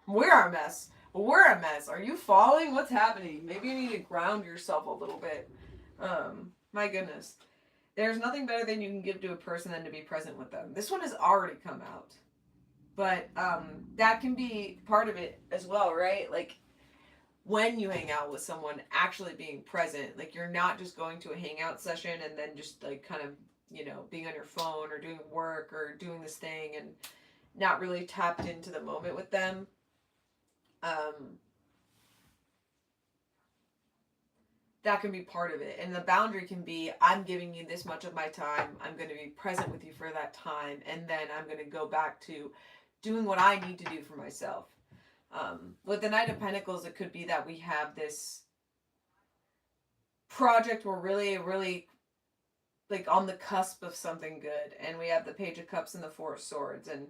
We're a mess. We're a mess. Are you falling? What's happening? Maybe you need to ground yourself a little bit. My goodness. There's nothing better than you can give to a person than to be present with them. This one has already come out. But that can be part of it as well, right? Like, when you hang out with someone, actually being present. Like, you're not just going to a hangout session and then just, like, kind of, you know, being on your phone or doing work or doing this thing and not really tapped into the moment with them. That can be part of it. And the boundary can be, I'm giving you this much of my time. I'm going to be present with you for that time. And then I'm going to go back to doing what I need to do for myself. With the Knight of Pentacles, it could be that we have this project we're really like on the cusp of something good, and we have the Page of Cups and the Four of Swords, and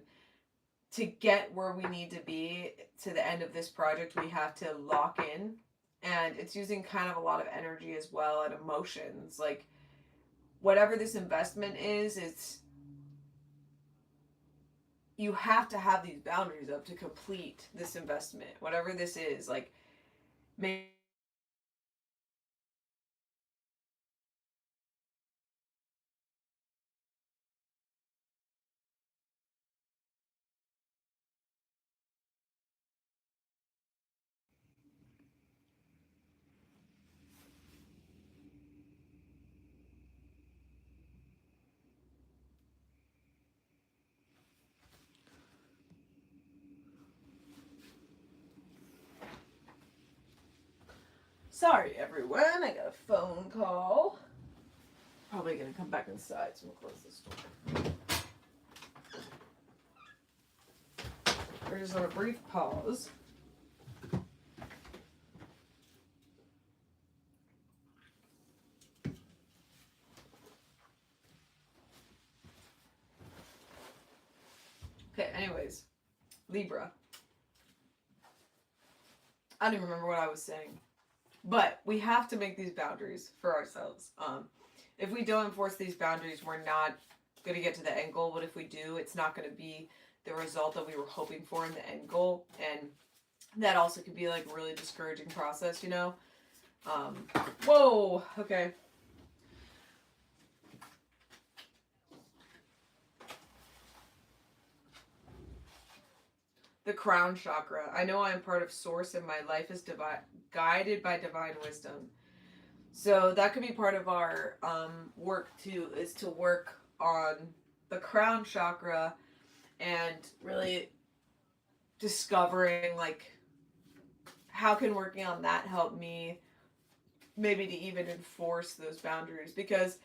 to get where we need to be to the end of this project, we have to lock in, and it's using kind of a lot of energy as well and emotions. Like whatever this investment is, it's you have to have these boundaries up to complete this investment, whatever this is. Like maybe sorry, everyone. I got a phone call. Probably gonna come back inside, so we'll close this door. We're just on a brief pause. Okay, anyways. Libra. I don't even remember what I was saying. But we have to make these boundaries for ourselves. If we don't enforce these boundaries, we're not going to get to the end goal. But if we do, it's not going to be the result that we were hoping for in the end goal. And that also could be like a really discouraging process, you know? Whoa, okay. The crown chakra. I know I am part of source and my life is guided by divine wisdom. So that could be part of our work too, is to work on the crown chakra and really discovering like how can working on that help me maybe to even enforce those boundaries, because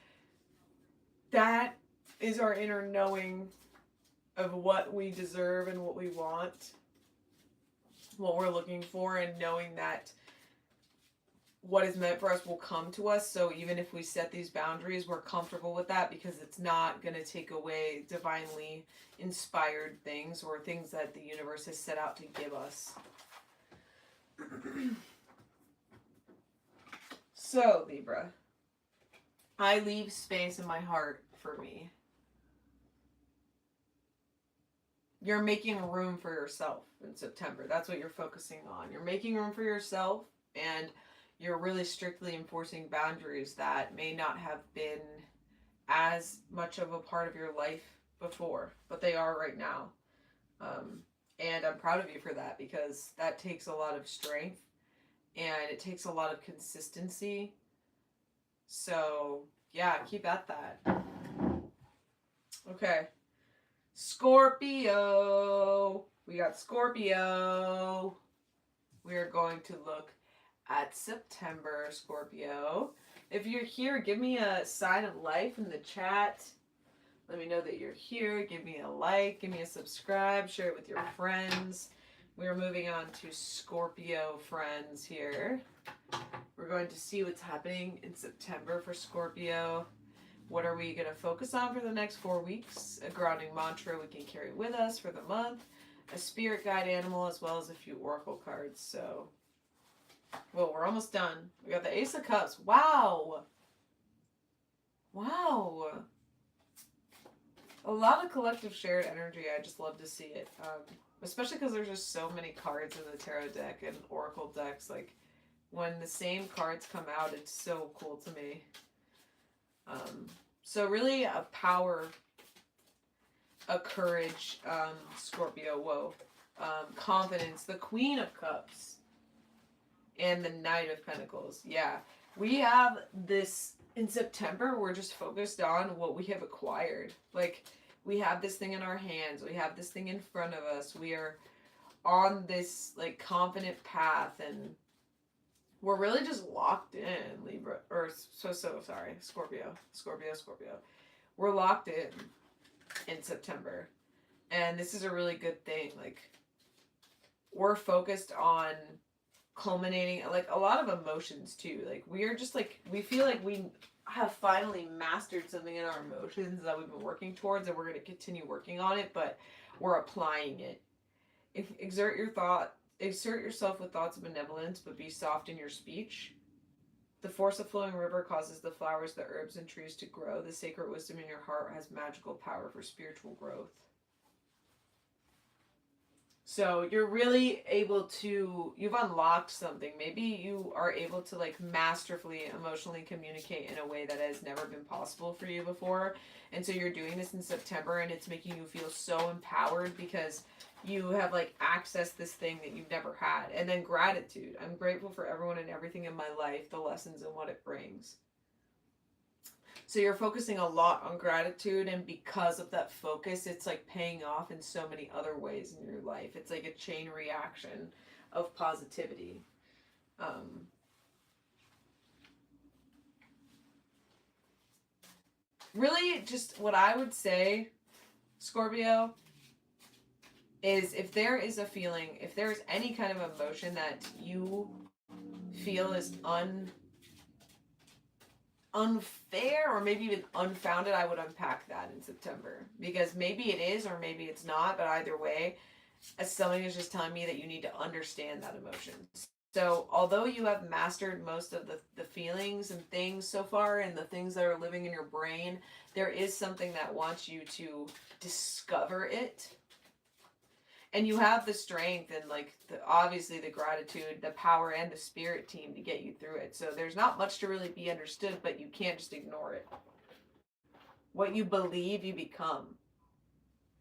that is our inner knowing of what we deserve and what we want, what we're looking for, and knowing that what is meant for us will come to us. So even if we set these boundaries, we're comfortable with that because it's not going to take away divinely inspired things or things that the universe has set out to give us. So, Libra, I leave space in my heart for me. You're making room for yourself in September. That's what you're focusing on. You're making room for yourself, and you're really strictly enforcing boundaries that may not have been as much of a part of your life before, but they are right now. And I'm proud of you for that, because that takes a lot of strength and it takes a lot of consistency. So, yeah, keep at that. Okay. Scorpio. We got Scorpio. We are going to look at September, Scorpio. If you're here, give me a sign of life in the chat. Let me know that you're here. Give me a like, give me a subscribe, share it with your friends. We're moving on to Scorpio friends here. We're going to see what's happening in September for Scorpio. What are we going to focus on for the next 4 weeks? A grounding mantra we can carry with us for the month. A spirit guide animal, as well as a few oracle cards. So, well, we're almost done. We got the Ace of Cups. Wow. Wow. A lot of collective shared energy. I just love to see it. Especially because there's just so many cards in the tarot deck and oracle decks. Like, when the same cards come out, it's so cool to me. So really a power, a courage, Scorpio, whoa. Confidence, the Queen of Cups, and the Knight of Pentacles. Yeah, we have this in September. We're just focused on what we have acquired. Like, we have this thing in our hands. We have this thing in front of us. We are on this, like, confident path, and we're really just locked in, Libra, or sorry, Scorpio. We're locked in September, and this is a really good thing. Like, we're focused on culminating, like, a lot of emotions too. Like, we are just like, we feel like have finally mastered something in our emotions that we've been working towards, and we're going to continue working on it, but we're applying it. Exert yourself with thoughts of benevolence, but be soft in your speech. The force of flowing river causes the flowers, the herbs, and trees to grow. The sacred wisdom in your heart has magical power for spiritual growth. So you're really able to, you've unlocked something. Maybe you are able to like masterfully emotionally communicate in a way that has never been possible for you before. And so you're doing this in September, and it's making you feel so empowered because you have like accessed this thing that you've never had. And then gratitude. I'm grateful for everyone and everything in my life, the lessons and what it brings. So you're focusing a lot on gratitude, and because of that focus, it's like paying off in so many other ways in your life. It's like a chain reaction of positivity. Really, just what I would say, Scorpio, is if there is a feeling, if there's any kind of emotion that you feel is unfair or maybe even unfounded, I would unpack that in September, because maybe it is or maybe it's not, but either way, as something is just telling me that you need to understand that emotion. So although you have mastered most of the feelings and things so far and the things that are living in your brain, there is something that wants you to discover it. And you have the strength and like obviously the gratitude, the power, and the spirit team to get you through it. So there's not much to really be understood, but you can't just ignore it. What you believe, you become.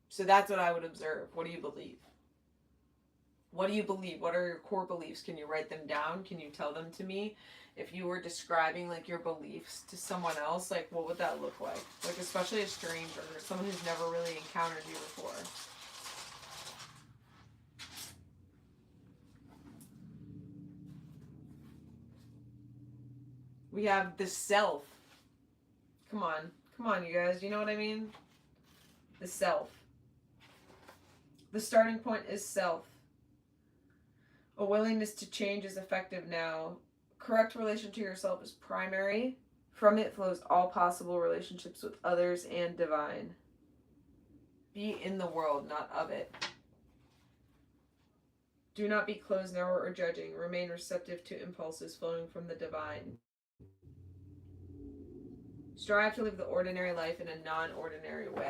So that's what I would observe. What do you believe? What do you believe? What are your core beliefs? Can you write them down? Can you tell them to me? If you were describing like your beliefs to someone else, like what would that look like? Like especially a stranger or someone who's never really encountered you before. We have the self. Come on, you guys. You know what I mean? The self. The starting point is self. A willingness to change is effective now. Correct relation to yourself is primary. From it flows all possible relationships with others and divine. Be in the world, not of it. Do not be closed, narrow, or judging. Remain receptive to impulses flowing from the divine. Strive to live the ordinary life in a non-ordinary way.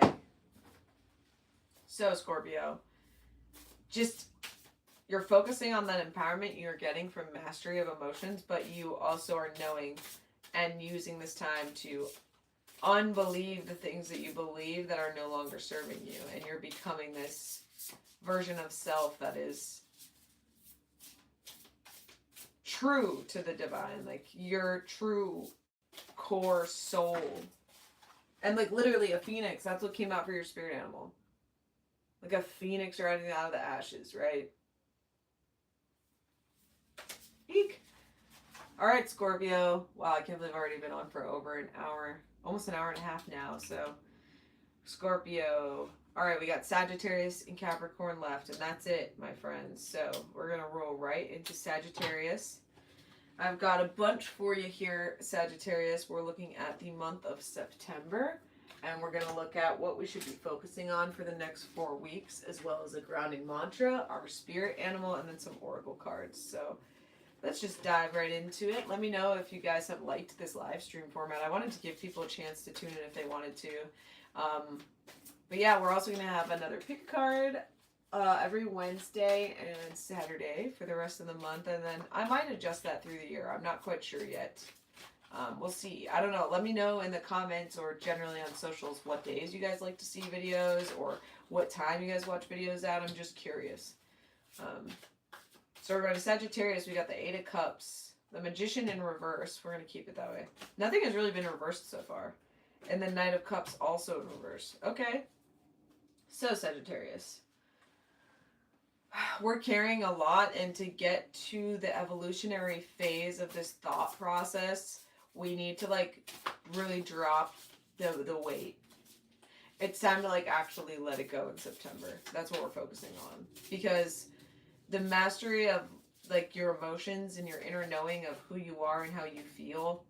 So, Scorpio, just you're focusing on that empowerment you're getting from mastery of emotions, but you also are knowing and using this time to unbelieve the things that you believe that are no longer serving you. And you're becoming this version of self that is true to the divine, like your true core soul. And like literally a phoenix, that's what came out for your spirit animal. Like a phoenix rising out of the ashes, right? Eek. Alright, Scorpio. Wow, I can't believe I've already been on for over an hour. Almost an hour and a half now, so. Scorpio. Alright, we got Sagittarius and Capricorn left, and that's it, my friends. So, we're going to roll right into Sagittarius. I've got a bunch for you here, Sagittarius. We're looking at the month of September, and we're going to look at what we should be focusing on for the next 4 weeks, as well as a grounding mantra, our spirit animal, and then some oracle cards. So let's just dive right into it. Let me know if you guys have liked this live stream format. I wanted to give people a chance to tune in if they wanted to. But yeah, we're also going to have another pick card every Wednesday and Saturday for the rest of the month, and then I might adjust that through the year. I'm not quite sure yet. We'll see. I don't know. Let me know in the comments or generally on socials what days you guys like to see videos or what time you guys watch videos at. I'm just curious. So we're going to Sagittarius. We got the Eight of Cups, the Magician in reverse. We're going to keep it that way. Nothing has really been reversed so far. And the Knight of Cups also in reverse. Okay. So Sagittarius. We're carrying a lot, and to get to the evolutionary phase of this thought process, we need to like really drop the weight. It's time to like actually let it go in September. That's what we're focusing on, because the mastery of like your emotions and your inner knowing of who you are and how you feel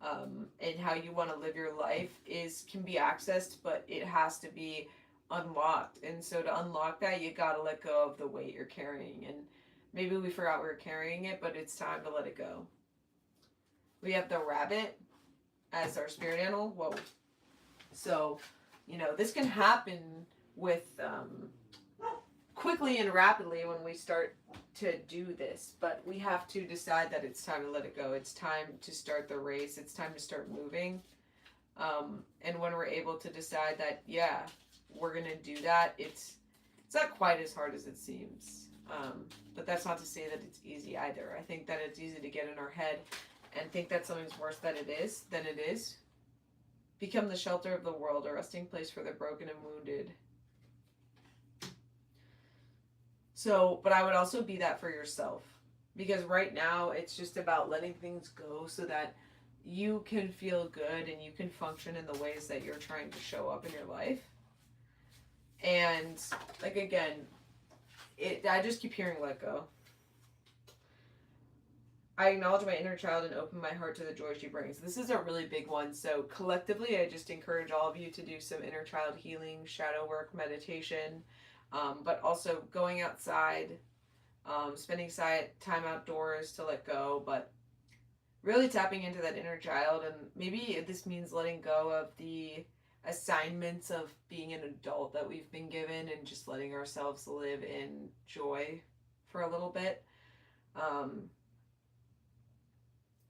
and how you want to live your life can be accessed, but it has to be unlocked. And so to unlock that, you got to let go of the weight you're carrying. And maybe we forgot we were carrying it, but it's time to let it go. We have the rabbit as our spirit animal. Whoa. So, this can happen with quickly and rapidly when we start to do this, but we have to decide that it's time to let it go. It's time to start the race. It's time to start moving. And when we're able to decide that, yeah, we're going to do that, it's not quite as hard as it seems. But that's not to say that it's easy either. I think that it's easy to get in our head and think that something's worse than it is. Become the shelter of the world, a resting place for the broken and wounded. So, but I would also be that for yourself. Because right now, it's just about letting things go so that you can feel good and you can function in the ways that you're trying to show up in your life. And, like, again, I just keep hearing let go. I acknowledge my inner child and open my heart to the joy she brings. This is a really big one. So collectively, I just encourage all of you to do some inner child healing, shadow work, meditation, but also going outside, spending time outdoors to let go, but really tapping into that inner child. And maybe this means letting go of the assignments of being an adult that we've been given and just letting ourselves live in joy for a little bit.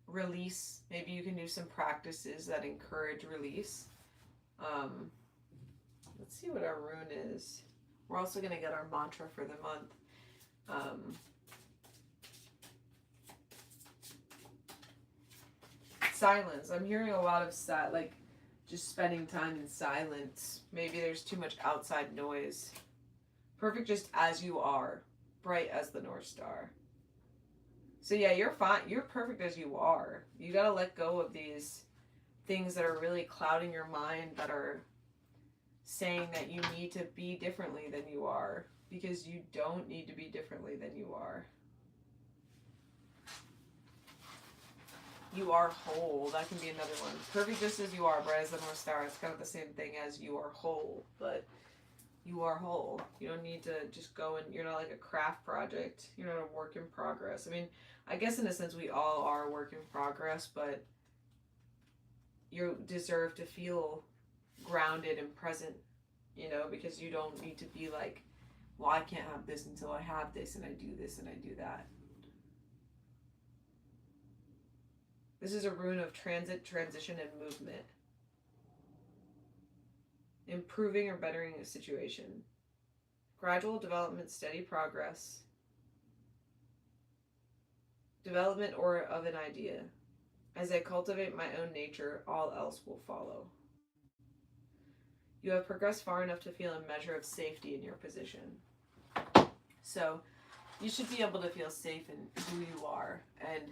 Release. Maybe you can do some practices that encourage release. Let's see what our rune is. We're also going to get our mantra for the month. Silence. I'm hearing a lot of just spending time in silence. Maybe there's too much outside noise. Perfect just as you are. Bright as the North Star. So yeah, you're fine. You're perfect as you are. You got to let go of these things that are really clouding your mind, that are saying that you need to be differently than you are, because you don't need to be differently than you are. You are whole. That can be another one. Perfect just as you are, bright as the North Star. It's kind of the same thing as you are whole, but you are whole. You don't need to just go and you're not like a craft project. You're not a work in progress. I mean, I guess in a sense we all are a work in progress, but you deserve to feel grounded and present, because you don't need to be like, well, I can't have this until I have this, and I do this and I do that. This is a rune of transit, transition, and movement. Improving or bettering a situation. Gradual development, steady progress. Development or of an idea. As I cultivate my own nature, all else will follow. You have progressed far enough to feel a measure of safety in your position. So, you should be able to feel safe in who you are. And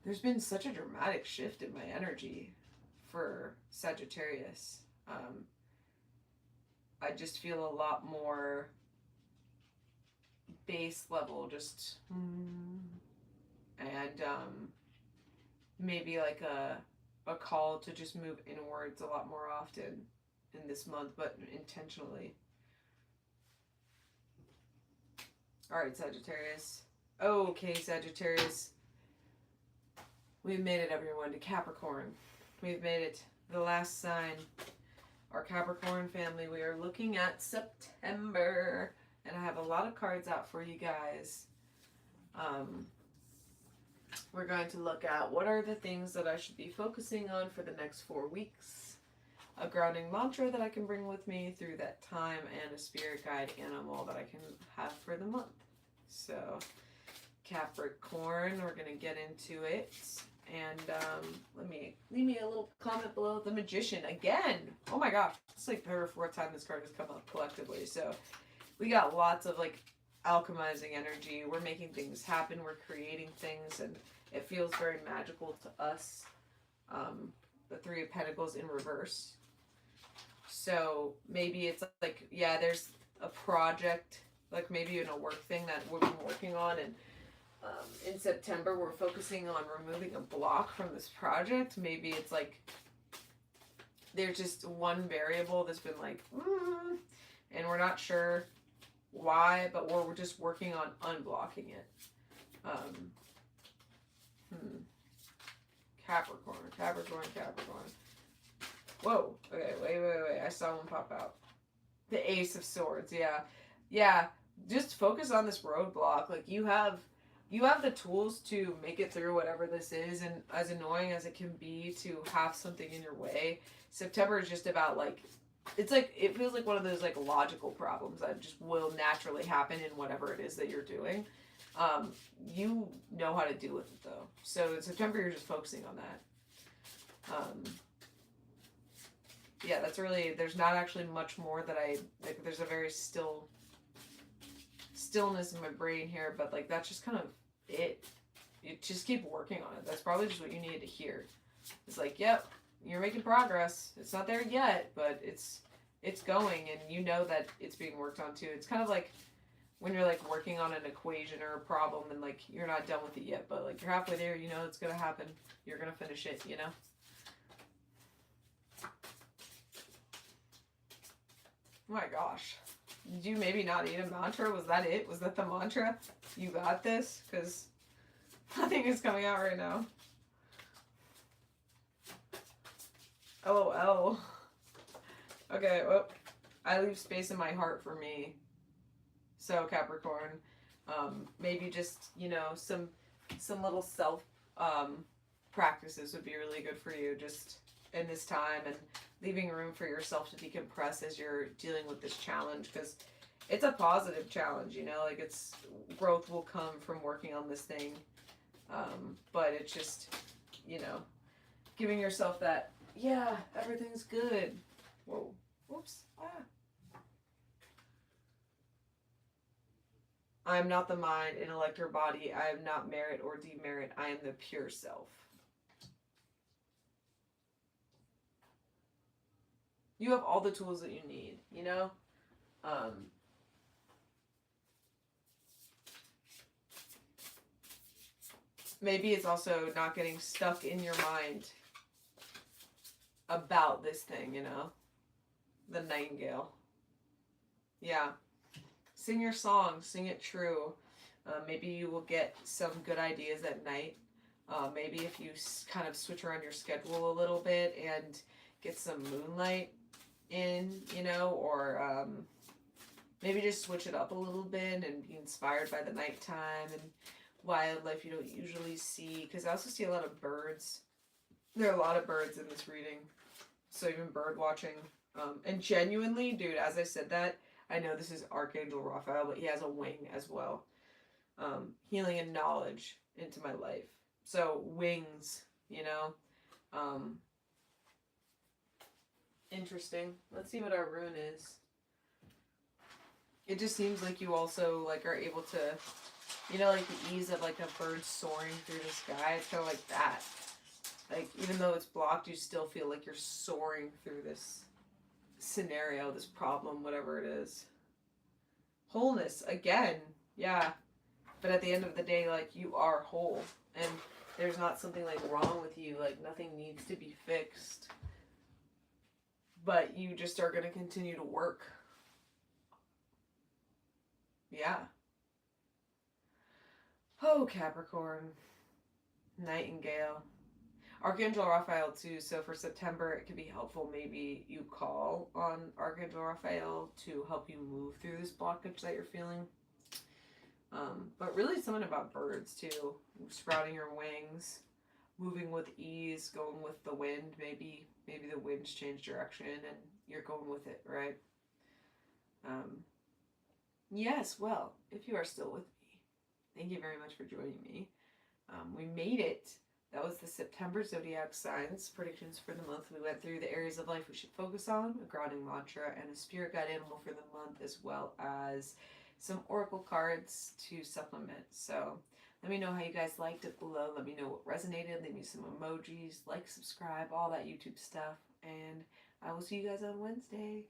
there's been such a dramatic shift in my energy for Sagittarius. I just feel a lot more base level, just and maybe like a call to just move inwards a lot more often in this month, but intentionally. All right, Sagittarius. Okay, Sagittarius. We've made it, everyone, to Capricorn. We've made it, the last sign. Our Capricorn family, we are looking at September. And I have a lot of cards out for you guys. We're going to look at what are the things that I should be focusing on for the next 4 weeks. A grounding mantra that I can bring with me through that time, and a spirit guide animal that I can have for the month. So, Capricorn, we're going to get into it. And leave me a little comment below. The Magician, again. Oh my gosh. It's like the 3rd or 4th time this card has come up collectively. So, we got lots of like alchemizing energy. We're making things happen. We're creating things, and it feels very magical to us. The 3 of Pentacles in reverse. So maybe it's like, yeah, there's a project, like maybe in a work thing that we've been working on, and In September, we're focusing on removing a block from this project. Maybe it's like there's just one variable that's been like, and we're not sure why, but we're just working on unblocking it. Capricorn. Whoa. Okay, wait. I saw one pop out. The Ace of Swords. Yeah. Just focus on this roadblock. Like you have the tools to make it through whatever this is, and as annoying as it can be to have something in your way, September is just about like, it's like, it feels like one of those like logical problems that just will naturally happen in whatever it is that you're doing. You know how to deal with it though. So in September, you're just focusing on that. Yeah, that's really, there's not actually much more that like, there's a very stillness in my brain here, but like, that's just kind of it. You just keep working on it. That's probably just what you needed to hear. It's like, yep, you're making progress. It's not there yet, but it's going, and you know that it's being worked on too. It's kind of like when you're like working on an equation or a problem and like you're not done with it yet, but like you're halfway there, you know it's gonna happen. You're gonna finish it, you know? Oh my gosh. Did you maybe not eat a mantra? Was that it? Was that the mantra? You got this? Because nothing is coming out right now. LOL. Okay, well, I leave space in my heart for me. So Capricorn, maybe just, you know, some little self practices would be really good for you just in this time, and leaving room for yourself to decompress as you're dealing with this challenge, because it's a positive challenge, you know, like it's growth will come from working on this thing, but it's just, you know, giving yourself that, yeah, everything's good. Whoa, whoops. I am not the mind, intellect, or body. I am not merit or demerit. I am the pure self. You have all the tools that you need, you know? Maybe it's also not getting stuck in your mind about this thing, you know? The nightingale. Yeah. Sing your song. Sing it true. Maybe you will get some good ideas at night. Maybe if you kind of switch around your schedule a little bit and get some moonlight in, you know, or maybe just switch it up a little bit and be inspired by the nighttime and wildlife you don't usually see, because I also see a lot of birds. There are a lot of birds in this reading, so even bird watching. And genuinely, dude, as I said that, I know this is Archangel Raphael, but he has a wing as well. Healing and knowledge into my life. So wings, you know. Interesting. Let's see what our rune is. It just seems like you also like are able to, you know, like the ease of like a bird soaring through the sky. It's kind of like that. Like even though it's blocked, you still feel like you're soaring through this scenario, this problem, whatever it is. Wholeness again. Yeah. But at the end of the day, like you are whole, and there's not something like wrong with you. Like nothing needs to be fixed. But you just are going to continue to work. Yeah. Oh, Capricorn. Nightingale. Archangel Raphael too, so for September it could be helpful. Maybe you call on Archangel Raphael to help you move through this blockage that you're feeling. But really something about birds too. Sprouting your wings, moving with ease, going with the wind. Maybe the wind's changed direction and you're going with it, right? Yes, well, if you are still with me, thank you very much for joining me. We made it. That was the September Zodiac signs predictions for the month. We went through the areas of life we should focus on, a grounding mantra, and a spirit guide animal for the month, as well as some oracle cards to supplement. So let me know how you guys liked it below. Let me know what resonated. Leave me some emojis, like, subscribe, all that YouTube stuff. And I will see you guys on Wednesday.